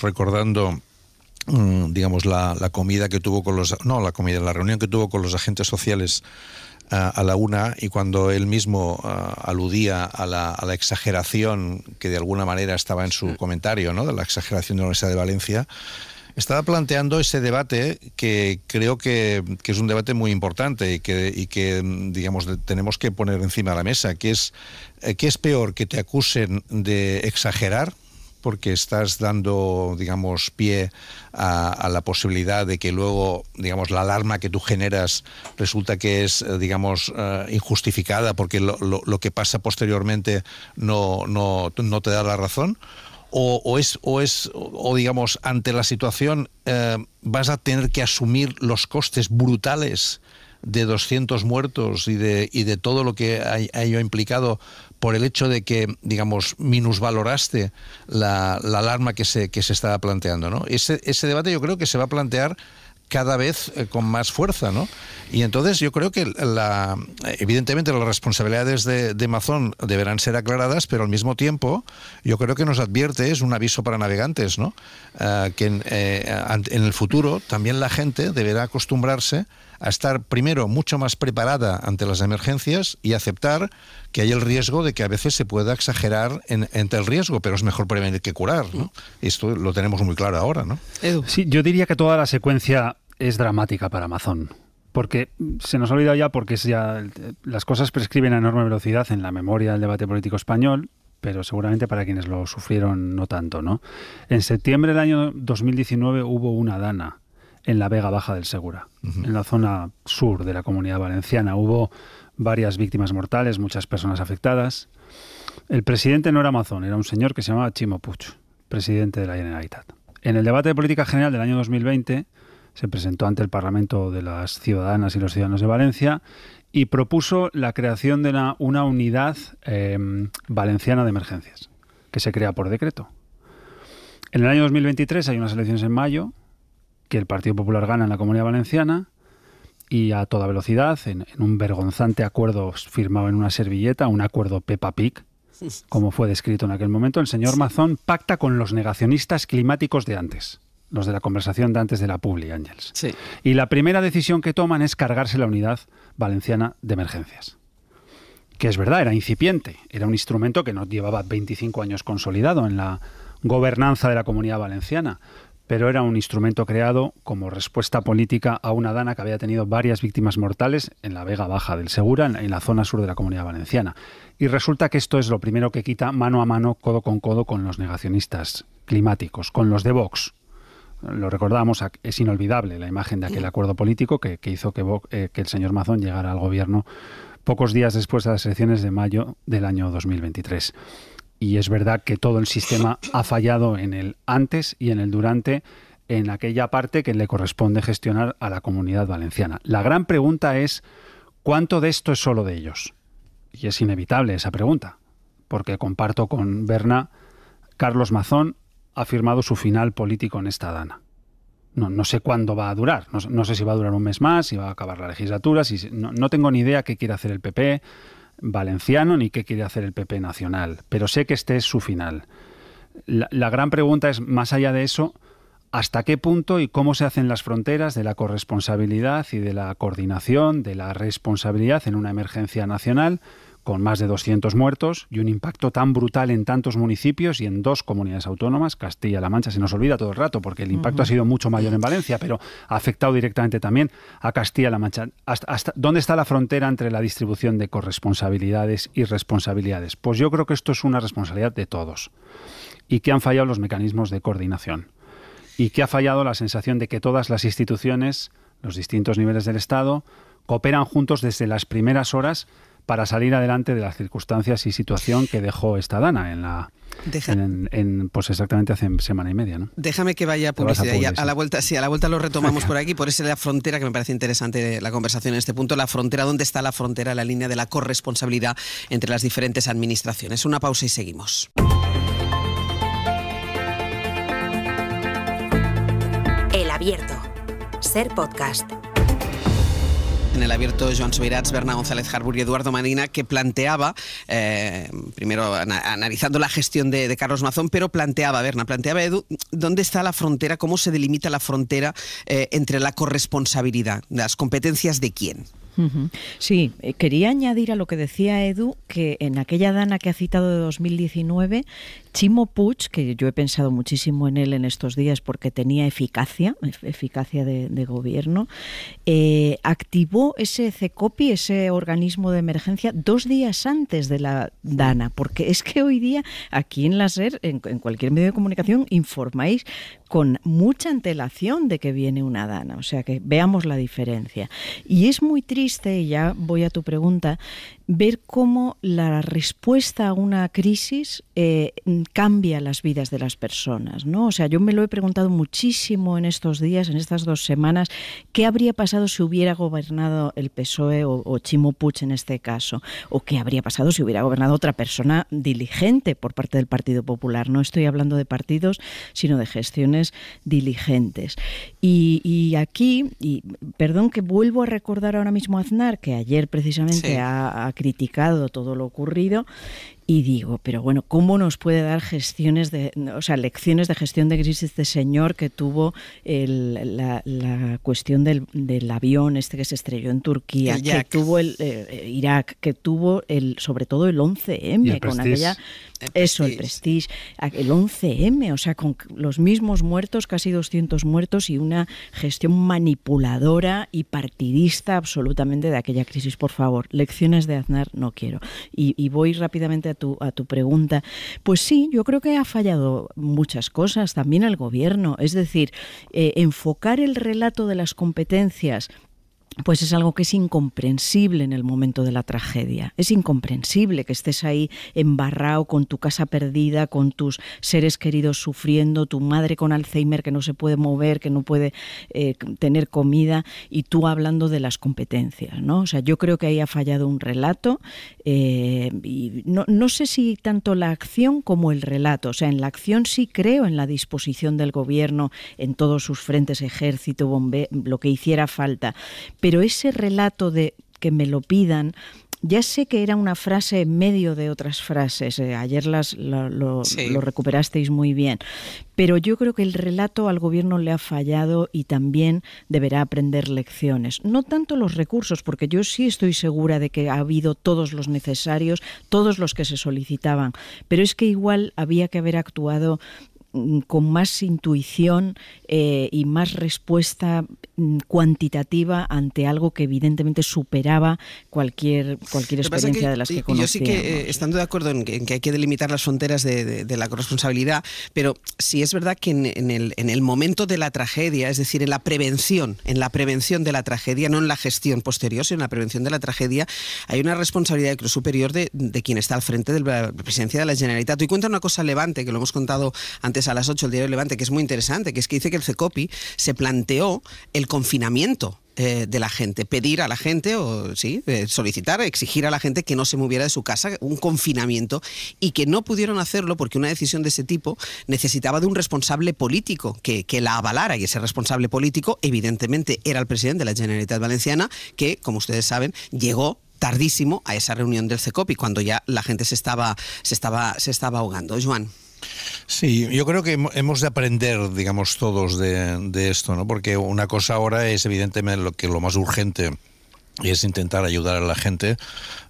recordando, la comida que tuvo con la reunión que tuvo con los agentes sociales a la 1, y cuando él mismo aludía a la exageración que de alguna manera estaba en su comentario, ¿no?, de la exageración de la Universidad de Valencia, estaba planteando ese debate que creo que es un debate muy importante y que tenemos que poner encima de la mesa, que es ¿qué es peor, que te acusen de exagerar porque estás dando, pie a la posibilidad de que luego, la alarma que tú generas resulta que es, injustificada porque lo que pasa posteriormente no te da la razón? o digamos, ante la situación vas a tener que asumir los costes brutales de 200 muertos y de todo lo que ha implicado por el hecho de que, digamos, minusvaloraste la alarma que se estaba planteando, ¿no? Ese debate yo creo que se va a plantear cada vez con más fuerza, ¿no? Y entonces yo creo que evidentemente las responsabilidades de Mazón deberán ser aclaradas, pero al mismo tiempo yo creo que nos advierte, es un aviso para navegantes, ¿no? Que en el futuro también la gente deberá acostumbrarse a estar primero mucho más preparada ante las emergencias y aceptar que hay el riesgo de que a veces se pueda exagerar entre el riesgo, pero es mejor prevenir que curar, ¿no? Esto lo tenemos muy claro ahora, ¿no? Edu. Sí, yo diría que toda la secuencia es dramática para Mazón, porque se nos ha olvidado ya, porque las cosas prescriben a enorme velocidad en la memoria del debate político español, pero seguramente para quienes lo sufrieron no tanto, ¿no? En septiembre del año 2019 hubo una dana en la Vega Baja del Segura, en la zona sur de la Comunidad Valenciana. Hubo varias víctimas mortales, muchas personas afectadas. El presidente no era Mazón, era un señor que se llamaba Chimo Puig, presidente de la Generalitat. En el debate de política general del año 2020 se presentó ante el Parlamento de las ciudadanas y los ciudadanos de Valencia y propuso la creación de una unidad valenciana de emergencias, que se crea por decreto. En el año 2023 hay unas elecciones en mayo, que el Partido Popular gana en la Comunidad Valenciana y a toda velocidad, en un vergonzante acuerdo firmado en una servilleta, un acuerdo Peppa Pig, como fue descrito en aquel momento, el señor Mazón pacta con los negacionistas climáticos de antes, los de la conversación de antes de la Publi, Ángels. Sí. Y la primera decisión que toman es cargarse la unidad valenciana de emergencias. Que es verdad, era incipiente, era un instrumento que no llevaba 25 años consolidado en la gobernanza de la Comunidad Valenciana, pero era un instrumento creado como respuesta política a una dana que había tenido varias víctimas mortales en la Vega Baja del Segura, en la zona sur de la Comunidad Valenciana. Y resulta que esto es lo primero que quita mano a mano, codo con los negacionistas climáticos, con los de Vox. Lo recordamos, es inolvidable la imagen de aquel acuerdo político que hizo que el señor Mazón llegara al gobierno pocos días después de las elecciones de mayo del año 2023. Y es verdad que todo el sistema ha fallado en el antes y en el durante, en aquella parte que le corresponde gestionar a la Comunidad Valenciana. La gran pregunta es, ¿cuánto de esto es solo de ellos? Y es inevitable esa pregunta, porque comparto con Berna, Carlos Mazón ha firmado su final político en esta dana. No sé cuándo va a durar, no sé si va a durar un mes más, si va a acabar la legislatura, no tengo ni idea qué quiere hacer el PP valenciano ni qué quiere hacer el PP nacional, pero sé que este es su final. La gran pregunta es, más allá de eso, ¿hasta qué punto y cómo se hacen las fronteras de la corresponsabilidad y de la coordinación, de la responsabilidad en una emergencia nacional con más de 200 muertos y un impacto tan brutal en tantos municipios y en 2 comunidades autónomas, Castilla-La Mancha? Se nos olvida todo el rato porque el impacto ha sido mucho mayor en Valencia, pero ha afectado directamente también a Castilla-La Mancha. ¿Hasta dónde está la frontera entre la distribución de corresponsabilidades y responsabilidades? Pues yo creo que esto es una responsabilidad de todos y que han fallado los mecanismos de coordinación y que ha fallado la sensación de que todas las instituciones, los distintos niveles del Estado, cooperan juntos desde las primeras horas para salir adelante de las circunstancias y situación que dejó esta dana pues exactamente hace semana y media, ¿no? Déjame que vaya a publicidad y a la vuelta lo retomamos por aquí, por eso la frontera, que me parece interesante la conversación en este punto, la frontera, ¿dónde está la frontera, la línea de la corresponsabilidad entre las diferentes administraciones? Una pausa y seguimos. El Abierto. Ser podcast. En El Abierto, Joan Subirats, Berna González Harburg y Eduardo Medina, que planteaba, primero analizando la gestión de Carlos Mazón, pero planteaba, Edu, ¿dónde está la frontera, cómo se delimita la frontera entre la corresponsabilidad, las competencias de quién? Sí, quería añadir a lo que decía Edu que en aquella dana que ha citado de 2019, Chimo Puig, que yo he pensado muchísimo en él en estos días porque tenía eficacia de gobierno, activó ese CECOPI, ese organismo de emergencia, 2 días antes de la dana, porque es que hoy día aquí en la SER, en cualquier medio de comunicación, informáis con mucha antelación de que viene una dana, o sea que veamos la diferencia. Y es muy triste, y ya voy a tu pregunta, ver cómo la respuesta a una crisis cambia las vidas de las personas, ¿no? O sea, yo me lo he preguntado muchísimo en estos días, en estas 2 semanas, qué habría pasado si hubiera gobernado el PSOE o Ximo Puig en este caso, o qué habría pasado si hubiera gobernado otra persona diligente por parte del Partido Popular. No estoy hablando de partidos, sino de gestiones diligentes. Y aquí, y perdón que vuelvo a recordar ahora mismo a Aznar, que ayer precisamente ha criticado todo lo ocurrido, y digo, pero bueno, ¿cómo nos puede dar lecciones de gestión de crisis este señor que tuvo la cuestión del avión este que se estrelló en Turquía, que tuvo Irak, que tuvo sobre todo el 11M, con aquella... el Prestige, el 11M, o sea, con los mismos muertos, casi 200 muertos, y una gestión manipuladora y partidista absolutamente de aquella crisis. Por favor, lecciones de Aznar no quiero. Y voy rápidamente a tu pregunta. Pues sí, yo creo que ha fallado muchas cosas, también el gobierno. Es decir, enfocar el relato de las competencias pues es algo que es incomprensible en el momento de la tragedia. Es incomprensible que estés ahí embarrado con tu casa perdida, con tus seres queridos sufriendo, tu madre con Alzheimer que no se puede mover, que no puede tener comida, y tú hablando de las competencias, ¿no? O sea, yo creo que ahí ha fallado un relato, y no sé si tanto la acción como el relato. O sea, en la acción sí creo en la disposición del gobierno en todos sus frentes, ejército, lo que hiciera falta. Pero ese relato de que me lo pidan, ya sé que era una frase en medio de otras frases, ayer lo recuperasteis muy bien, pero yo creo que el relato al gobierno le ha fallado y también deberá aprender lecciones. No tanto los recursos, porque yo sí estoy segura de que ha habido todos los necesarios, todos los que se solicitaban, pero es que igual había que haber actuado con más intuición y más respuesta cuantitativa ante algo que evidentemente superaba cualquier experiencia de las que conocíamos. Yo sí que, estando de acuerdo en que hay que delimitar las fronteras de la corresponsabilidad, pero sí es verdad que en el momento de la tragedia, es decir, en la prevención de la tragedia, no en la gestión posterior, sino en la prevención de la tragedia, hay una responsabilidad creo superior de quien está al frente de la presidencia de la Generalitat. Y cuenta una cosa Levante, que lo hemos contado antes a las 8, el diario Levante, que es muy interesante, que es que dice que el CECOPI se planteó el confinamiento de la gente, pedir a la gente, solicitar, exigir a la gente que no se moviera de su casa, un confinamiento, y que no pudieron hacerlo porque una decisión de ese tipo necesitaba de un responsable político que la avalara, y ese responsable político evidentemente era el presidente de la Generalitat Valenciana, que, como ustedes saben, llegó tardísimo a esa reunión del CECOPI, cuando ya la gente se estaba ahogando. Joan. Sí, yo creo que hemos de aprender, digamos, todos de esto, ¿no? Porque una cosa ahora es evidentemente lo más urgente es intentar ayudar a la gente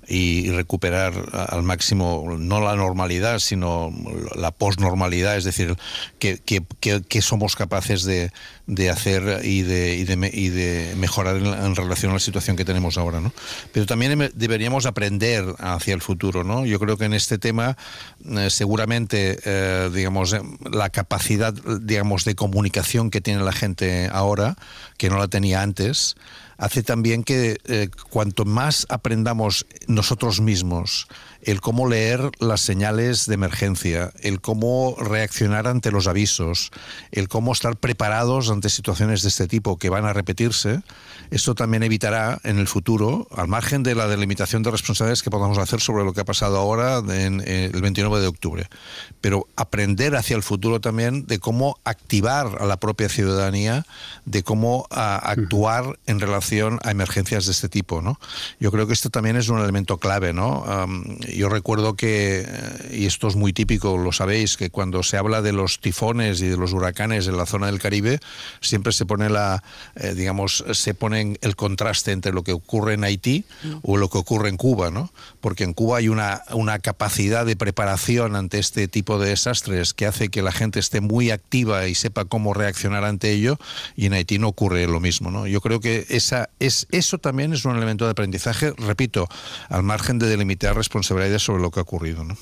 y recuperar al máximo no la normalidad, sino la posnormalidad, es decir, que somos capaces de hacer y de mejorar en relación a la situación que tenemos ahora, ¿no? Pero también deberíamos aprender hacia el futuro, ¿no? Yo creo que en este tema seguramente digamos la capacidad, digamos, de comunicación que tiene la gente ahora, que no la tenía antes, hace también que cuanto más aprendamos nosotros mismos el cómo leer las señales de emergencia, el cómo reaccionar ante los avisos, el cómo estar preparados ante situaciones de este tipo que van a repetirse, esto también evitará en el futuro, al margen de la delimitación de responsabilidades que podamos hacer sobre lo que ha pasado ahora en el 29 de octubre, pero aprender hacia el futuro también de cómo activar a la propia ciudadanía, de cómo actuar en relación a emergencias de este tipo, ¿no? Yo creo que esto también es un elemento clave, ¿no? Yo recuerdo que, y esto es muy típico, lo sabéis, que cuando se habla de los tifones y de los huracanes en la zona del Caribe, siempre se pone se pone el contraste entre lo que ocurre en Haití o lo que ocurre en Cuba, ¿no? Porque en Cuba hay una capacidad de preparación ante este tipo de desastres que hace que la gente esté muy activa y sepa cómo reaccionar ante ello, y en Haití no ocurre lo mismo, ¿no? Yo creo que eso también es un elemento de aprendizaje, repito, al margen de delimitar responsabilidades sobre lo que ha ocurrido, ¿no?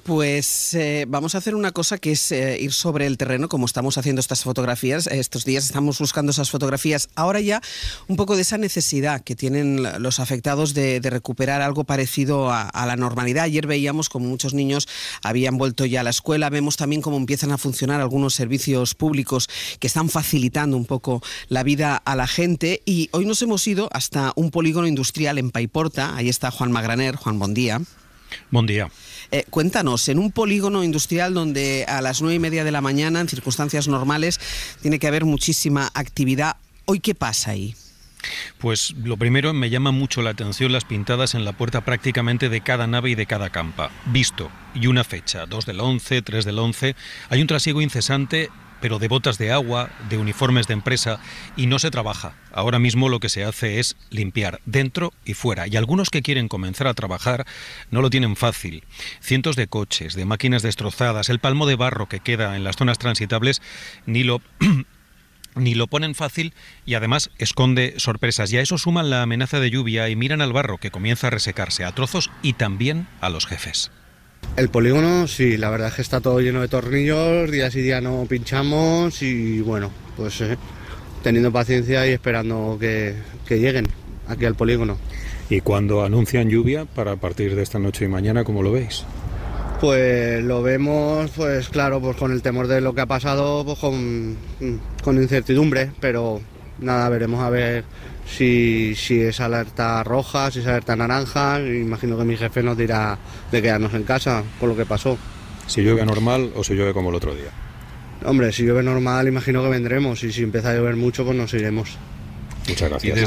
Pues vamos a hacer una cosa que es ir sobre el terreno, como estamos haciendo estas fotografías. Estos días estamos buscando esas fotografías. Ahora ya un poco de esa necesidad que tienen los afectados de recuperar algo parecido a la normalidad. Ayer veíamos como muchos niños habían vuelto ya a la escuela. Vemos también cómo empiezan a funcionar algunos servicios públicos que están facilitando un poco la vida a la gente. Y hoy nos hemos ido hasta un polígono industrial en Paiporta. Ahí está Juan Magraner. Juan, buen día. Buen día. Cuéntanos, en un polígono industrial donde a las 9:30 de la mañana, en circunstancias normales, tiene que haber muchísima actividad, ¿hoy qué pasa ahí? Pues lo primero, me llama mucho la atención las pintadas en la puerta prácticamente de cada nave y de cada campa. Visto, y una fecha, 2 del 11, 3 del 11, hay un trasiego incesante, pero de botas de agua, de uniformes de empresa, y no se trabaja. Ahora mismo lo que se hace es limpiar dentro y fuera, y algunos que quieren comenzar a trabajar no lo tienen fácil. Cientos de coches, de máquinas destrozadas, el palmo de barro que queda en las zonas transitables, ni lo ponen fácil y además esconde sorpresas. Y a eso suman la amenaza de lluvia y miran al barro que comienza a resecarse a trozos y también a los jefes. El polígono, sí, la verdad es que está todo lleno de tornillos, día sí día no pinchamos y bueno, pues teniendo paciencia y esperando que lleguen aquí al polígono. ¿Y cuando anuncian lluvia para partir de esta noche y mañana, cómo lo veis? Pues lo vemos, pues claro, pues con el temor de lo que ha pasado, pues con incertidumbre, pero nada, veremos a ver si es alerta roja, si es alerta naranja. Imagino que mi jefe nos dirá de quedarnos en casa por lo que pasó. ¿Si llueve normal o si llueve como el otro día? Hombre, si llueve normal imagino que vendremos, y si empieza a llover mucho pues nos iremos. Muchas gracias.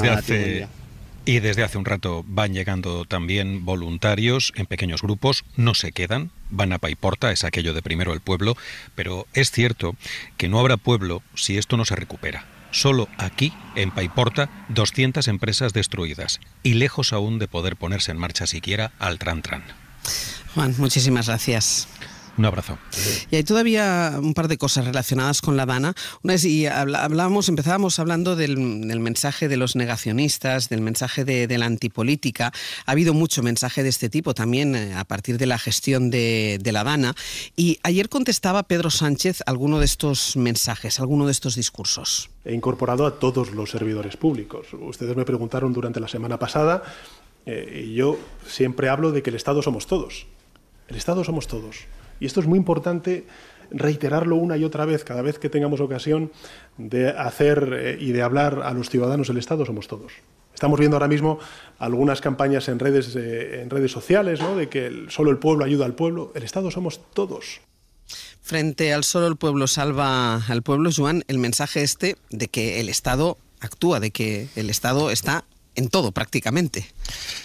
Y desde hace un rato van llegando también voluntarios en pequeños grupos, no se quedan, van a Paiporta, es aquello de primero el pueblo, pero es cierto que no habrá pueblo si esto no se recupera. Solo aquí, en Paiporta, 200 empresas destruidas y lejos aún de poder ponerse en marcha siquiera al tran-tran. Juan, muchísimas gracias. Un abrazo. Y hay todavía un par de cosas relacionadas con la Dana. Una es, y empezábamos hablando del mensaje de los negacionistas, del mensaje de la antipolítica. Ha habido mucho mensaje de este tipo también a partir de la gestión de la Dana. Y ayer contestaba Pedro Sánchez alguno de estos mensajes, alguno de estos discursos. He incorporado a todos los servidores públicos. Ustedes me preguntaron durante la semana pasada y yo siempre hablo de que el Estado somos todos. El Estado somos todos. Y esto es muy importante reiterarlo una y otra vez, cada vez que tengamos ocasión de hacer y de hablar a los ciudadanos. El Estado somos todos. Estamos viendo ahora mismo algunas campañas en redes sociales, ¿no?, de que solo el pueblo ayuda al pueblo. El Estado somos todos. Frente al solo el pueblo salva al pueblo, Joan, el mensaje de que el Estado actúa, de que el Estado está en todo prácticamente.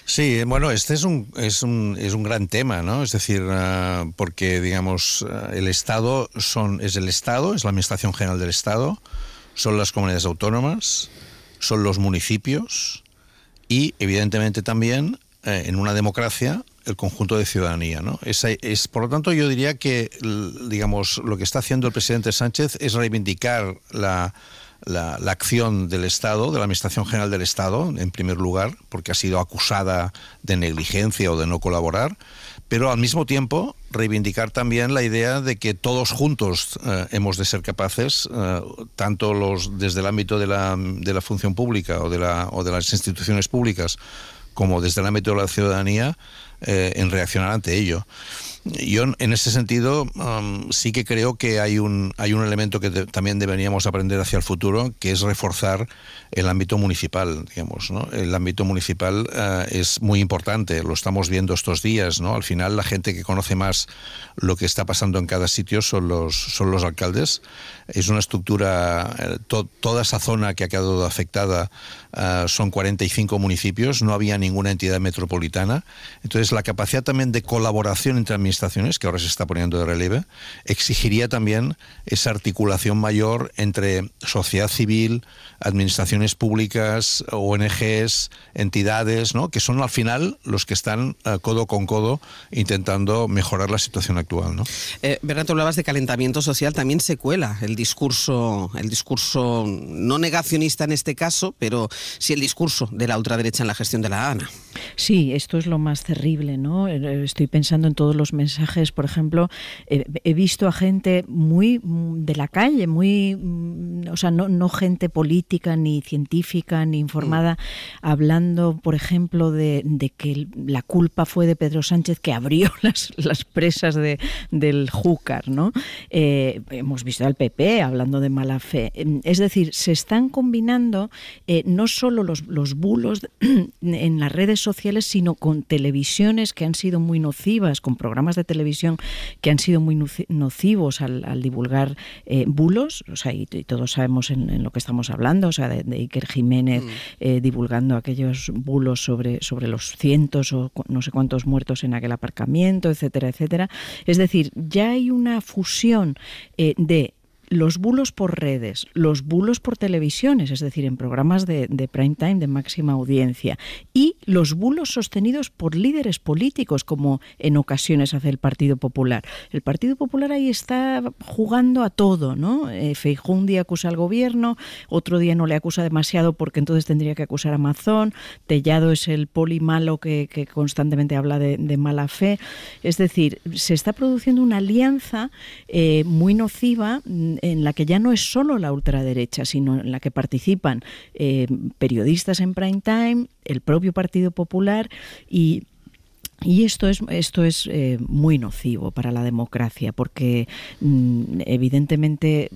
Sí, bueno, este es un gran tema, ¿no? Es decir, porque, digamos, el Estado es el Estado, es la Administración General del Estado, son las comunidades autónomas, son los municipios y, evidentemente, también, en una democracia, el conjunto de ciudadanía, ¿no? Por lo tanto, yo diría que, digamos, lo que está haciendo el presidente Sánchez es reivindicar la acción del Estado, de la Administración General del Estado, en primer lugar, porque ha sido acusada de negligencia o de no colaborar, pero al mismo tiempo reivindicar también la idea de que todos juntos hemos de ser capaces, tanto desde el ámbito de la función pública o de las instituciones públicas, como desde el ámbito de la ciudadanía, en reaccionar ante ello. Yo, en ese sentido, sí que creo que hay un elemento que también deberíamos aprender hacia el futuro, que es reforzar el ámbito municipal, digamos, ¿no? El ámbito municipal es muy importante, lo estamos viendo estos días, ¿no? Al final, la gente que conoce más lo que está pasando en cada sitio son los alcaldes. Es una estructura, toda esa zona que ha quedado afectada son 45 municipios, no había ninguna entidad metropolitana. Entonces, la capacidad también de colaboración entre administraciones, que ahora se está poniendo de relieve, exigiría también esa articulación mayor entre sociedad civil, administraciones públicas, ONGs, entidades, ¿no?, que son al final los que están codo con codo intentando mejorar la situación actual, ¿no? Bernardo, hablabas de calentamiento social, también se cuela el discurso no negacionista en este caso, pero sí el discurso de la ultraderecha en la gestión de la ANA. Sí, esto es lo más terrible, ¿no? Estoy pensando en todos los mensajes, por ejemplo, he visto a gente muy de la calle, muy, o sea, no gente política, ni científica, ni informada, hablando, por ejemplo, de que la culpa fue de Pedro Sánchez, que abrió las presas del Júcar, ¿no? Hemos visto al PP hablando de mala fe. Es decir, se están combinando no solo los bulos en las redes sociales, sino con televisiones que han sido muy nocivas, con programas de televisión que han sido muy nocivos al divulgar bulos, o sea, y todos sabemos en lo que estamos hablando, o sea, de Iker Jiménez divulgando aquellos bulos sobre los cientos o no sé cuántos muertos en aquel aparcamiento, etcétera, etcétera. Es decir, ya hay una fusión de los bulos por redes, los bulos por televisiones, es decir, en programas de prime time, de máxima audiencia, y los bulos sostenidos por líderes políticos, como en ocasiones hace el Partido Popular. El Partido Popular ahí está jugando a todo, ¿no? Feijóo un día acusa al gobierno, otro día no le acusa demasiado porque entonces tendría que acusar a Mazón, Tellado es el poli malo que constantemente habla de mala fe. Es decir, se está produciendo una alianza muy nociva en la que ya no es solo la ultraderecha, sino en la que participan periodistas en prime time, el propio Partido Popular y esto es muy nocivo para la democracia, porque evidentemente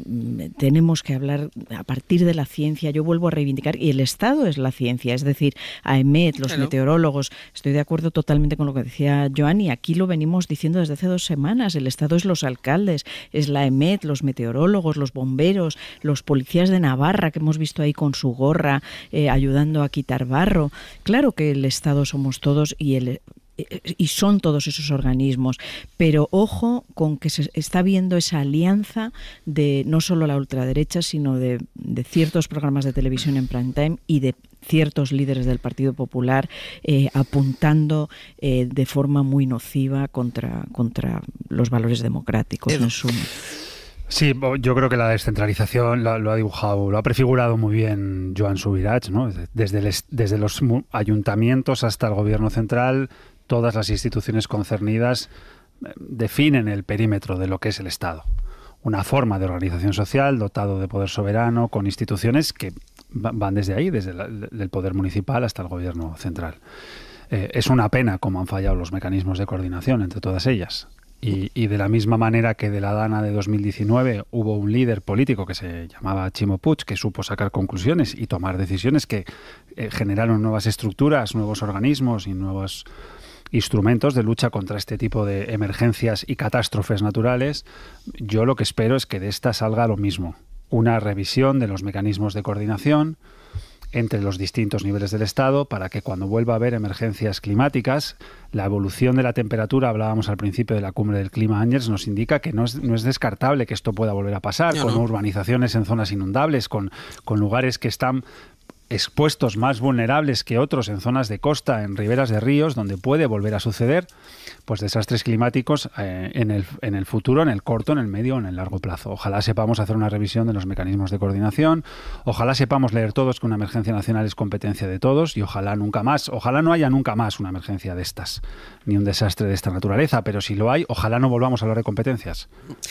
tenemos que hablar a partir de la ciencia. Yo vuelvo a reivindicar, y el Estado es la ciencia, es decir, AEMET, los meteorólogos. Estoy de acuerdo totalmente con lo que decía Joan, y aquí lo venimos diciendo desde hace 2 semanas. El Estado es los alcaldes, es la AEMET, los meteorólogos, los bomberos, los policías de Navarra, que hemos visto ahí con su gorra ayudando a quitar barro. Claro que el Estado somos todos y son todos esos organismos, pero ojo con que se está viendo esa alianza de no solo la ultraderecha, sino de ciertos programas de televisión en prime time y de ciertos líderes del Partido Popular apuntando de forma muy nociva contra los valores democráticos. En suma. Sí, yo creo que la descentralización lo ha dibujado, lo ha prefigurado muy bien Joan Subirats, ¿no? Desde los ayuntamientos hasta el gobierno central, todas las instituciones concernidas definen el perímetro de lo que es el Estado. Una forma de organización social dotado de poder soberano, con instituciones que van desde ahí, desde el poder municipal hasta el gobierno central. Es una pena cómo han fallado los mecanismos de coordinación entre todas ellas. Y de la misma manera que de la Dana de 2019 hubo un líder político que se llamaba Ximo Puig, que supo sacar conclusiones y tomar decisiones que generaron nuevas estructuras, nuevos organismos y nuevos instrumentos de lucha contra este tipo de emergencias y catástrofes naturales. Yo lo que espero es que de esta salga lo mismo, una revisión de los mecanismos de coordinación entre los distintos niveles del Estado para que cuando vuelva a haber emergencias climáticas, la evolución de la temperatura, hablábamos al principio de la cumbre del clima, Ángels, nos indica que no es descartable que esto pueda volver a pasar, con urbanizaciones en zonas inundables, con lugares que están expuestos más vulnerables que otros en zonas de costa, en riberas de ríos, donde puede volver a suceder pues desastres climáticos en el futuro, en el corto, en el medio o en el largo plazo. Ojalá sepamos hacer una revisión de los mecanismos de coordinación, ojalá sepamos leer todos que una emergencia nacional es competencia de todos y ojalá no haya nunca más una emergencia de estas, ni un desastre de esta naturaleza, pero si lo hay, ojalá no volvamos a hablar de competencias,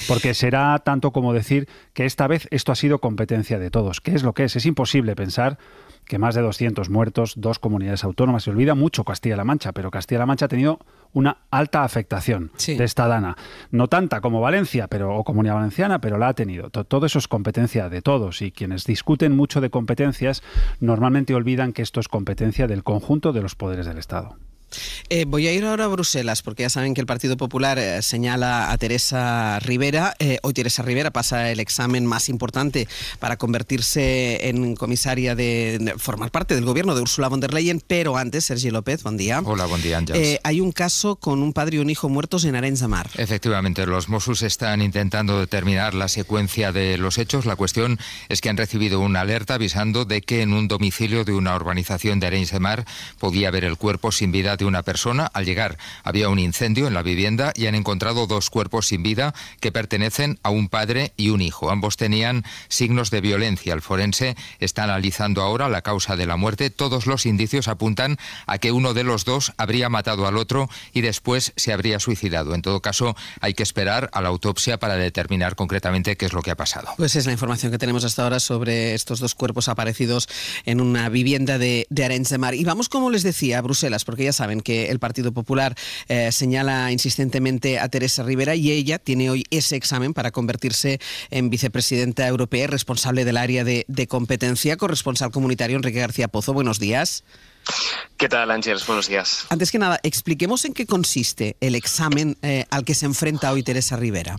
porque será tanto como decir que esta vez esto ha sido competencia de todos. ¿Qué es lo que es? Es imposible pensar que más de 200 muertos, 2 comunidades autónomas. Se olvida mucho Castilla-La Mancha, pero Castilla-La Mancha ha tenido una alta afectación de esta Dana. No tanta como Valencia o Comunidad Valenciana, pero la ha tenido. Todo eso es competencia de todos y quienes discuten mucho de competencias normalmente olvidan que esto es competencia del conjunto de los poderes del Estado. Voy a ir ahora a Bruselas, porque ya saben que el Partido Popular señala a Teresa Rivera. Hoy Teresa Rivera pasa el examen más importante para convertirse en comisaria de formar parte del gobierno de Ursula von der Leyen, pero antes, Sergi López, buen día. Hola, buen día, Ángels. Hay un caso con un padre y un hijo muertos en Arenys de Mar. Efectivamente, los Mossos están intentando determinar la secuencia de los hechos. La cuestión es que han recibido una alerta avisando de que en un domicilio de una urbanización de Arenys de Mar podía haber el cuerpo sin vida de solamente una persona. Al llegar había un incendio en la vivienda y han encontrado 2 cuerpos sin vida que pertenecen a un padre y un hijo. Ambos tenían signos de violencia. El forense está analizando ahora la causa de la muerte. Todos los indicios apuntan a que uno de los 2 habría matado al otro y después se habría suicidado. En todo caso, hay que esperar a la autopsia para determinar concretamente qué es lo que ha pasado. Pues es la información que tenemos hasta ahora sobre estos 2 cuerpos aparecidos en una vivienda de Arenys de Mar. Y vamos, como les decía, a Bruselas, porque ya saben que el Partido Popular señala insistentemente a Teresa Rivera y ella tiene hoy ese examen para convertirse en vicepresidenta europea y responsable del área de competencia. Corresponsal comunitario Enrique García Pozo, buenos días. ¿Qué tal, Ángeles? Buenos días. Antes que nada, expliquemos en qué consiste el examen al que se enfrenta hoy Teresa Rivera.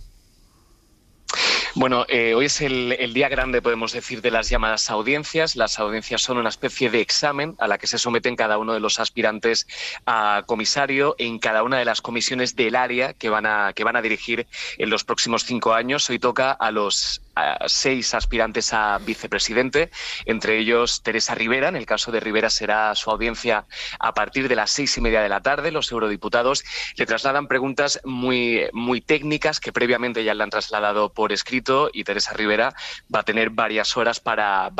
Bueno, hoy es el día grande, podemos decir, de las llamadas audiencias. Las audiencias son una especie de examen a la que se someten cada uno de los aspirantes a comisario en cada una de las comisiones del área que van a dirigir en los próximos 5 años. Hoy toca a los 6 aspirantes a vicepresidente, entre ellos Teresa Rivera. En el caso de Rivera será su audiencia a partir de las 6:30 de la tarde. Los eurodiputados le trasladan preguntas muy técnicas que previamente ya le han trasladado por escrito y Teresa Rivera va a tener varias horas para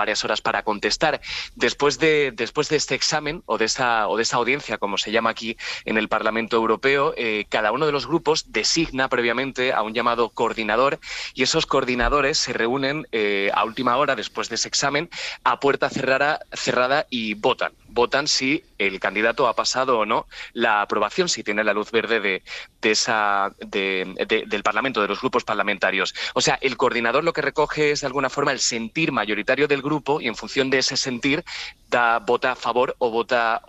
contestar. Después de este examen o de esa audiencia, como se llama aquí en el Parlamento Europeo, cada uno de los grupos designa previamente a un llamado coordinador y esos coordinadores se reúnen a última hora después de ese examen a puerta cerrada y votan si el candidato ha pasado o no la aprobación, si tiene la luz verde del Parlamento, de los grupos parlamentarios. O sea, el coordinador lo que recoge es de alguna forma el sentir mayoritario del grupo y en función de ese sentir vota a favor o vota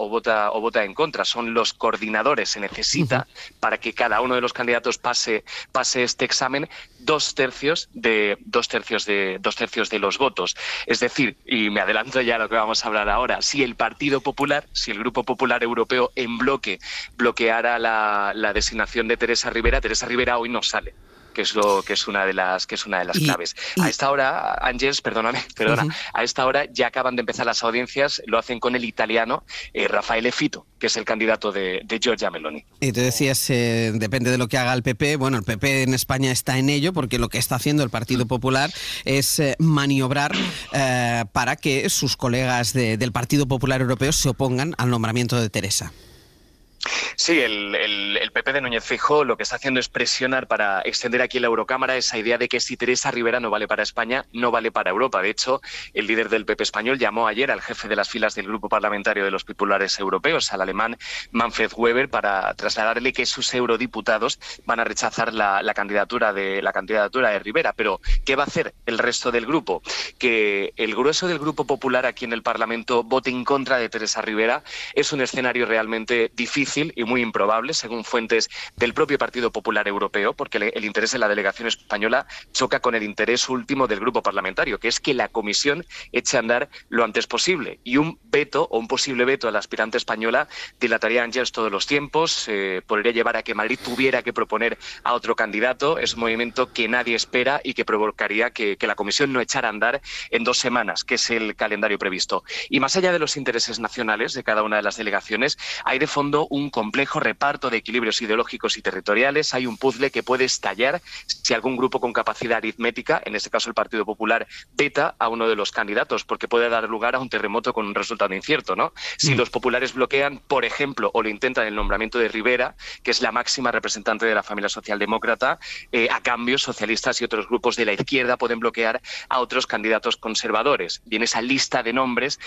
en contra. Son los coordinadores. Se necesita para que cada uno de los candidatos pase este examen 2/3 de los votos. Es decir, y me adelanto ya a lo que vamos a hablar ahora, si el Partido Popular, si el Grupo Popular Europeo en bloque bloqueara la designación de Teresa Rivera hoy no sale. Que es una de las claves. A esta hora, Ángeles, perdona, a esta hora ya acaban de empezar las audiencias, lo hacen con el italiano Raffaele Fitto, que es el candidato de Giorgia Meloni. Y te decías, depende de lo que haga el PP. Bueno, el PP en España está en ello porque lo que está haciendo el Partido Popular es maniobrar para que sus colegas del Partido Popular Europeo se opongan al nombramiento de Teresa. Sí, el PP de Núñez Feijóo lo que está haciendo es presionar para extender aquí en la Eurocámara esa idea de que si Teresa Rivera no vale para España, no vale para Europa. De hecho, el líder del PP español llamó ayer al jefe de las filas del Grupo Parlamentario de los Populares Europeos, al alemán Manfred Weber, para trasladarle que sus eurodiputados van a rechazar la candidatura de Rivera. Pero, ¿qué va a hacer el resto del grupo? Que el grueso del Grupo Popular aquí en el Parlamento vote en contra de Teresa Rivera es un escenario realmente difícil y muy improbable, según fuentes del propio Partido Popular Europeo, porque el interés de la delegación española choca con el interés último del grupo parlamentario, que es que la comisión eche a andar lo antes posible. Y un veto o un posible veto a la aspirante española dilataría, Ángeles, todos los tiempos, podría llevar a que Madrid tuviera que proponer a otro candidato. Es un movimiento que nadie espera y que provocaría que la comisión no echara a andar en 2 semanas, que es el calendario previsto. Y más allá de los intereses nacionales de cada una de las delegaciones, hay de fondo un complejo reparto de equilibrios ideológicos y territoriales. Hay un puzzle que puede estallar si algún grupo con capacidad aritmética, en este caso el Partido Popular, veta a uno de los candidatos, porque puede dar lugar a un terremoto con un resultado incierto, ¿no? Si los populares bloquean, por ejemplo, o lo intentan el nombramiento de Rivera, que es la máxima representante de la familia socialdemócrata, a cambio socialistas y otros grupos de la izquierda pueden bloquear a otros candidatos conservadores. Y en esa lista de nombres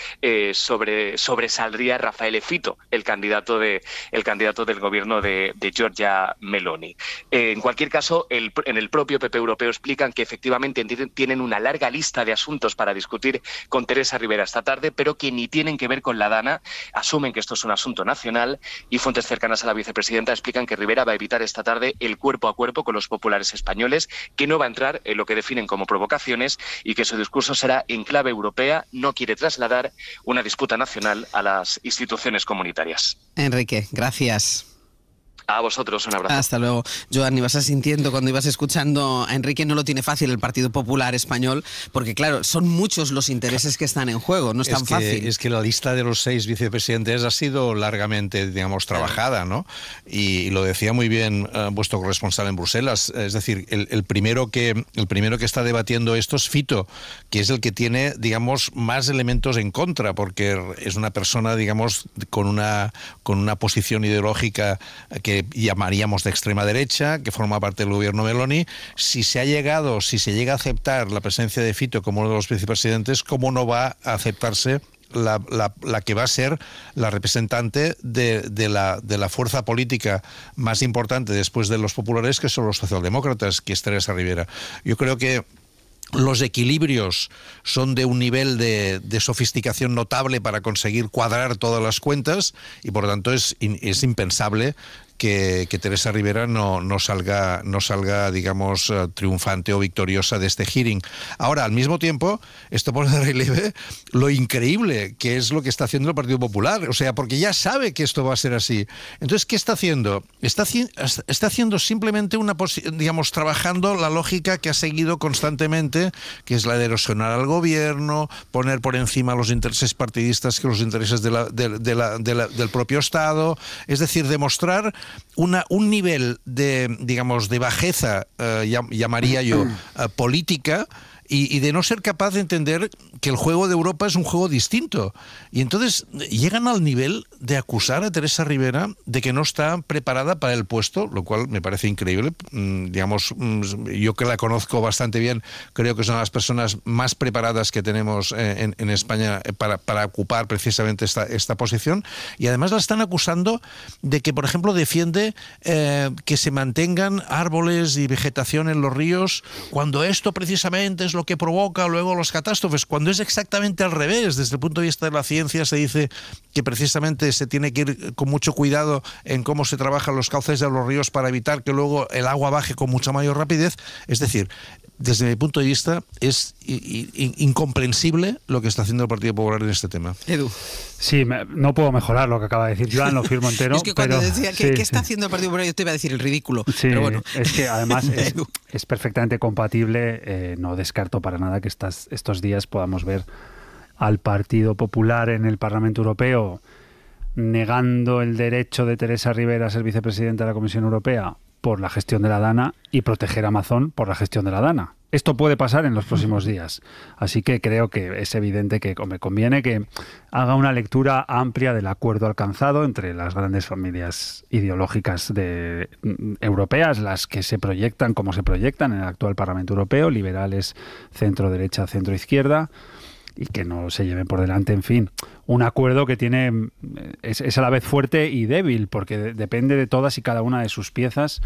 sobresaldría Raffaele Fitto, el candidato del gobierno de Giorgia Meloni. En cualquier caso, en el propio PP europeo explican que efectivamente tienen una larga lista de asuntos para discutir con Teresa Rivera esta tarde, pero que ni tienen que ver con la Dana. Asumen que esto es un asunto nacional y fuentes cercanas a la vicepresidenta explican que Rivera va a evitar esta tarde el cuerpo a cuerpo con los populares españoles, que no va a entrar en lo que definen como provocaciones y que su discurso será en clave europea. No quiere trasladar una disputa nacional a las instituciones comunitarias. Enrique, gracias. A vosotros, un abrazo. Hasta luego. Joan, ibas sintiendo cuando ibas escuchando a Enrique, no lo tiene fácil el Partido Popular español, porque claro, son muchos los intereses que están en juego, no es tan fácil. Es que la lista de los 6 vicepresidentes ha sido largamente, digamos, trabajada, ¿no? Y lo decía muy bien vuestro corresponsal en Bruselas, es decir, el primero que está debatiendo esto es Fito, que es el que tiene, digamos, más elementos en contra, porque es una persona, digamos, con una posición ideológica que llamaríamos de extrema derecha, que forma parte del gobierno Meloni. Si se llega a aceptar la presencia de Fito como uno de los vicepresidentes, ¿cómo no va a aceptarse la que va a ser la representante de la fuerza política más importante después de los populares, que son los socialdemócratas, que es Teresa Rivera? Yo creo que los equilibrios son de un nivel de sofisticación notable para conseguir cuadrar todas las cuentas, y por lo tanto es impensable que Teresa Rivera no salga, digamos, triunfante o victoriosa de este hearing. Ahora, al mismo tiempo, esto pone de relieve lo increíble que es lo que está haciendo el Partido Popular. O sea, porque ya sabe que esto va a ser así. Entonces, ¿qué está haciendo? Está haciendo simplemente digamos, trabajando la lógica que ha seguido constantemente, que es la de erosionar al gobierno, poner por encima los intereses partidistas que los intereses del propio Estado. Es decir, demostrar un nivel de, digamos, de bajeza, llamaría yo, política, y de no ser capaz de entender que el juego de Europa es un juego distinto. Y entonces llegan al nivel de acusar a Teresa Rivera de que no está preparada para el puesto, lo cual me parece increíble. Digamos, yo que la conozco bastante bien, creo que son las personas más preparadas que tenemos en España para ocupar precisamente esta posición. Y además la están acusando de que, por ejemplo, defiende que se mantengan árboles y vegetación en los ríos, cuando esto precisamente es lo que provoca luego las catástrofes, cuando es exactamente al revés. Desde el punto de vista de la ciencia se dice que precisamente se tiene que ir con mucho cuidado en cómo se trabajan los cauces de los ríos para evitar que luego el agua baje con mucha mayor rapidez. Es decir, desde mi punto de vista es incomprensible lo que está haciendo el Partido Popular en este tema. Edu. Sí, no puedo mejorar lo que acaba de decir Joan, lo firmo entero. Es que cuando decía, ¿qué está haciendo el Partido Popular? Yo te iba a decir el ridículo. Sí, pero bueno. Es que además es perfectamente compatible. No descarto para nada que estos días podamos ver al Partido Popular en el Parlamento Europeo negando el derecho de Teresa Rivera a ser vicepresidenta de la Comisión Europea por la gestión de la Dana y proteger a Amazon por la gestión de la Dana. Esto puede pasar en los próximos días. Así que creo que es evidente que me conviene que haga una lectura amplia del acuerdo alcanzado entre las grandes familias ideológicas europeas, las que se proyectan como se proyectan en el actual Parlamento Europeo, liberales, centro-derecha, centro-izquierda, y que no se lleven por delante, en fin, un acuerdo que es a la vez fuerte y débil, porque depende de todas y cada una de sus piezas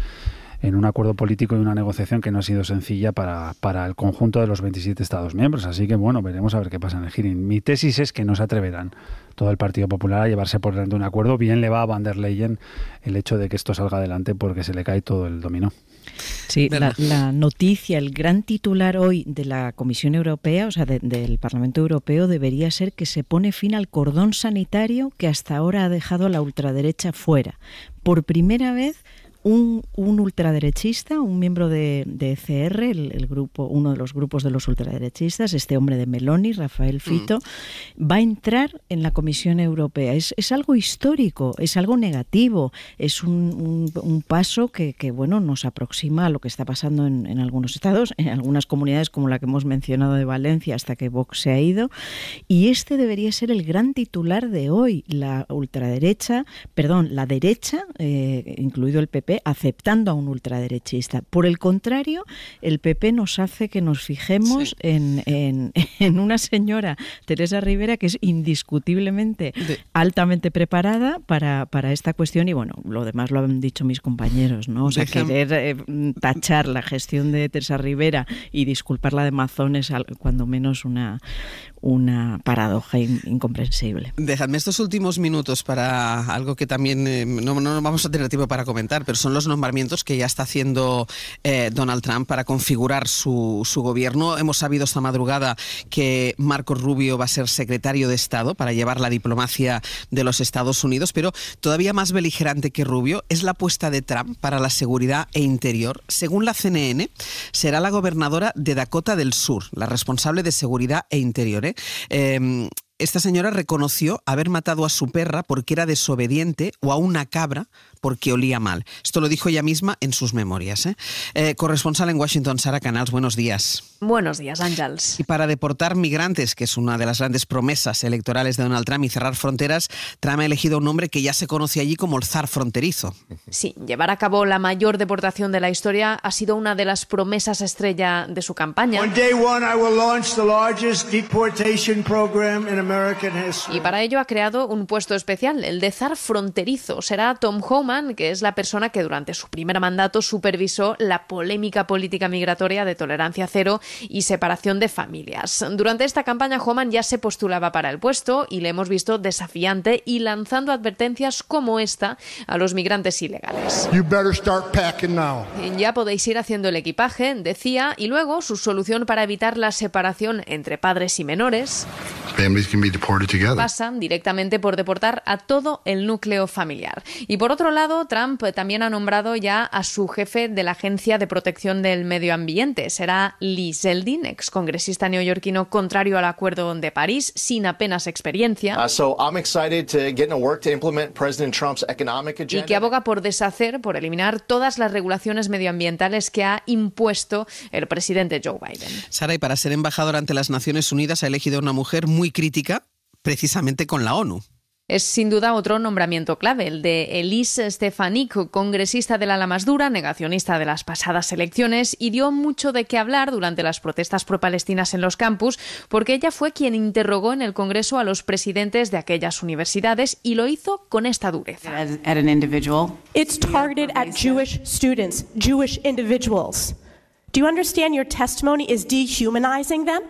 en un acuerdo político y una negociación que no ha sido sencilla para el conjunto de los 27 Estados miembros. Así que, bueno, veremos a ver qué pasa en el hearing. Mi tesis es que no se atreverán todo el Partido Popular a llevarse por delante un acuerdo. Bien le va a Van der Leyen el hecho de que esto salga adelante, porque se le cae todo el dominó. Sí, la noticia, el gran titular hoy de la Comisión Europea, o sea, del Parlamento Europeo, debería ser que se pone fin al cordón sanitario que hasta ahora ha dejado a la ultraderecha fuera. Por primera vez, un ultraderechista, un miembro de ECR, el grupo, uno de los grupos de los ultraderechistas, este hombre de Meloni, Rafael Fito, va a entrar en la Comisión Europea. Es algo histórico, es algo negativo, es un paso que bueno, nos aproxima a lo que está pasando en algunos estados, en algunas comunidades como la que hemos mencionado de Valencia, hasta que Vox se ha ido. Y este debería ser el gran titular de hoy, la derecha, incluido el PP, aceptando a un ultraderechista. Por el contrario, el PP nos hace que nos fijemos en una señora, Teresa Rivera, que es indiscutiblemente altamente preparada para esta cuestión, y bueno, lo demás lo han dicho mis compañeros, ¿no? O sea, querer tachar la gestión de Teresa Rivera y disculparla de Amazon es cuando menos una paradoja incomprensible. Dejadme estos últimos minutos para algo que también no vamos a tener tiempo para comentar, pero son los nombramientos que ya está haciendo Donald Trump para configurar su gobierno. Hemos sabido esta madrugada que Marco Rubio va a ser secretario de Estado para llevar la diplomacia de los Estados Unidos, pero todavía más beligerante que Rubio es la apuesta de Trump para la seguridad e interior. Según la CNN, será la gobernadora de Dakota del Sur, la responsable de seguridad e interior. Esta señora reconoció haber matado a su perra porque era desobediente o a una cabra porque olía mal. Esto lo dijo ella misma en sus memorias. Corresponsal en Washington, Sara Canals, buenos días. Buenos días, Ángels. Y para deportar migrantes, que es una de las grandes promesas electorales de Donald Trump, y cerrar fronteras, Trump ha elegido un nombre que ya se conoce allí como el zar fronterizo. Sí, llevar a cabo la mayor deportación de la historia ha sido una de las promesas estrella de su campaña. On day one, I will launch the largest deportation program in American history. Y para ello ha creado un puesto especial, el de zar fronterizo. Será Tom Homan, que es la persona que durante su primer mandato supervisó la polémica política migratoria de tolerancia cero y separación de familias. Durante esta campaña, Homan ya se postulaba para el puesto y le hemos visto desafiante y lanzando advertencias como esta a los migrantes ilegales. You better start packing now. Ya podéis ir haciendo el equipaje, decía, y luego su solución para evitar la separación entre padres y menores pasan directamente por deportar a todo el núcleo familiar. Y por otro lado, Trump también ha nombrado ya a su jefe de la Agencia de Protección del Medio Ambiente. Será Lee Zeldin, excongresista neoyorquino contrario al Acuerdo de París, sin apenas experiencia. Y que aboga por deshacer, por eliminar todas las regulaciones medioambientales que ha impuesto el presidente Joe Biden. Sara, y para ser embajadora ante las Naciones Unidas ha elegido a una mujer muy crítica precisamente con la ONU. Es sin duda otro nombramiento clave, el de Elise Stefanik, congresista del ala más dura, negacionista de las pasadas elecciones, y dio mucho de qué hablar durante las protestas pro-palestinas en los campus, porque ella fue quien interrogó en el Congreso a los presidentes de aquellas universidades y lo hizo con esta dureza. It's targeted at Jewish students, Jewish individuals. Do you understand your testimony is dehumanizing them?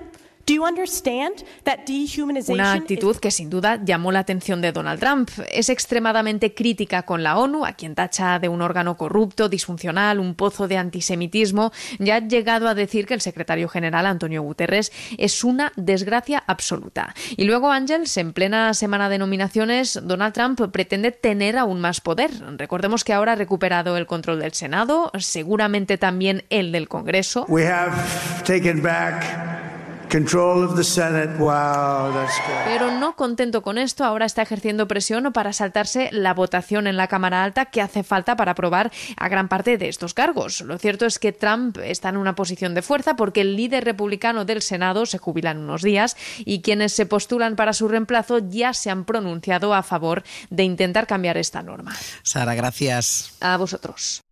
Una actitud que sin duda llamó la atención de Donald Trump. Es extremadamente crítica con la ONU, a quien tacha de un órgano corrupto, disfuncional, un pozo de antisemitismo. Ya ha llegado a decir que el secretario general, Antonio Guterres, es una desgracia absoluta. Y luego, Ángels, en plena semana de nominaciones, Donald Trump pretende tener aún más poder. Recordemos que ahora ha recuperado el control del Senado, seguramente también el del Congreso. We have taken back control of the Senate. Wow, that's good. Pero no contento con esto, ahora está ejerciendo presión para saltarse la votación en la Cámara Alta que hace falta para aprobar a gran parte de estos cargos. Lo cierto es que Trump está en una posición de fuerza porque el líder republicano del Senado se jubila en unos días y quienes se postulan para su reemplazo ya se han pronunciado a favor de intentar cambiar esta norma. Sara, gracias. A vosotros.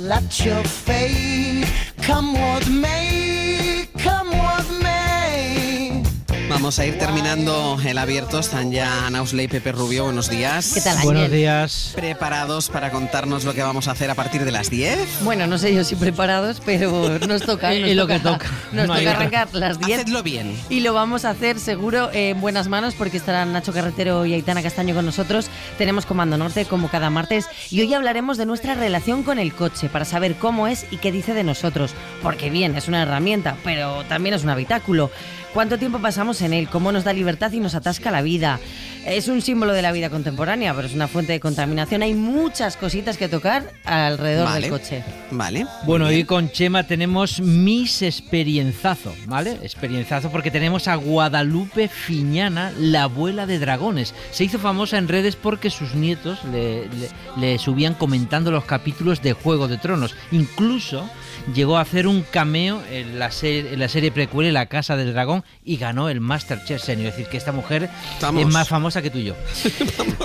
Let your fate come what may, come what may. Vamos a ir terminando el abierto. Están ya Ana Osley y Pepe Rubio. Buenos días. ¿Qué tal, Ángel? Buenos días. ¿Preparados para contarnos lo que vamos a hacer a partir de las 10? Bueno, no sé yo si preparados, pero nos toca. Y lo que toca. Nos toca arrancar las 10. Hacedlo bien. Y lo vamos a hacer seguro en buenas manos porque estarán Nacho Carretero y Aitana Castaño con nosotros. Tenemos Comando Norte como cada martes y hoy hablaremos de nuestra relación con el coche para saber cómo es y qué dice de nosotros. Porque bien, es una herramienta, pero también es un habitáculo. ¿Cuánto tiempo pasamos en él? ¿Cómo nos da libertad y nos atasca la vida? Es un símbolo de la vida contemporánea, pero es una fuente de contaminación. Hay muchas cositas que tocar alrededor del coche. Vale. Bueno, hoy con Chema tenemos Miss Experienzazo, ¿vale? Experienzazo porque tenemos a Guadalupe Fiñana, la abuela de dragones. Se hizo famosa en redes porque sus nietos le subían comentando los capítulos de Juego de Tronos. Incluso llegó a hacer un cameo en la serie precuela La Casa del Dragón y ganó el MasterChef Senior. Es decir, que esta mujer es más famosa que tú y yo.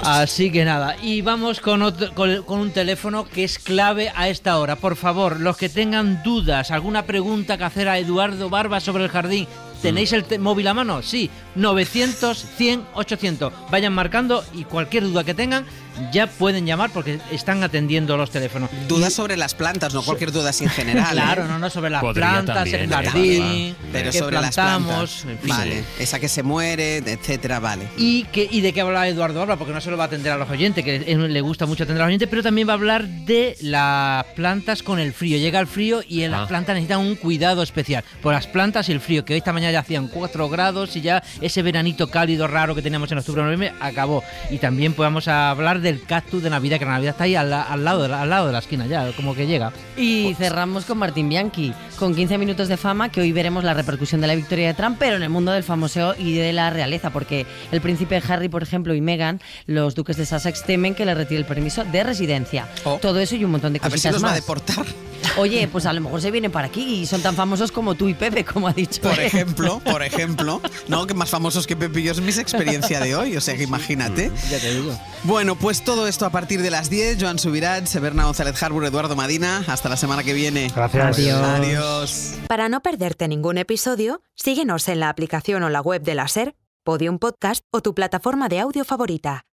Así que nada, y vamos con un teléfono que es clave a esta hora. Por favor, los que tengan dudas, alguna pregunta que hacer a Eduardo Barba sobre el jardín, ¿tenéis el móvil a mano? Sí, 900 100 800. Vayan marcando y cualquier duda que tengan ya pueden llamar porque están atendiendo los teléfonos. Dudas sobre las plantas, no cualquier duda así en general. Claro, no sobre las plantas, también, el jardín, pero que sobre plantamos, las plantas. en fin. Vale, esa que se muere, etcétera, vale. Y de qué habla Eduardo Alba, porque no solo va a atender a los oyentes, que le gusta mucho atender a los oyentes, pero también va a hablar de las plantas con el frío. Llega el frío y las plantas necesitan un cuidado especial. Por las plantas y el frío, que hoy esta mañana ya hacían 4 grados y ya ese veranito cálido raro que teníamos en octubre o noviembre acabó. Y también podemos hablar del cactus de Navidad, que la Navidad está ahí al lado de la esquina ya, como que llega. Y cerramos con Martín Bianchi, con 15 minutos de fama, que hoy veremos la repercusión de la victoria de Trump, pero en el mundo del famoseo y de la realeza, porque el príncipe Harry, por ejemplo, y Meghan, los duques de Sussex, temen que le retire el permiso de residencia. Todo eso y un montón de cositas a ver si los más. va a deportar. Oye, pues a lo mejor se vienen para aquí y son tan famosos como tú y Pepe, como ha dicho. Por ejemplo, no, que más famosos que Pepe y yo es mi experiencia de hoy, o sea que imagínate. Ya te digo. Bueno, pues todo esto a partir de las 10. Joan Subirats, Berna González Harbour, Eduardo Madina. Hasta la semana que viene. Gracias. Adiós. Para no perderte ningún episodio, síguenos en la aplicación o la web de la SER, Podium Podcast o tu plataforma de audio favorita.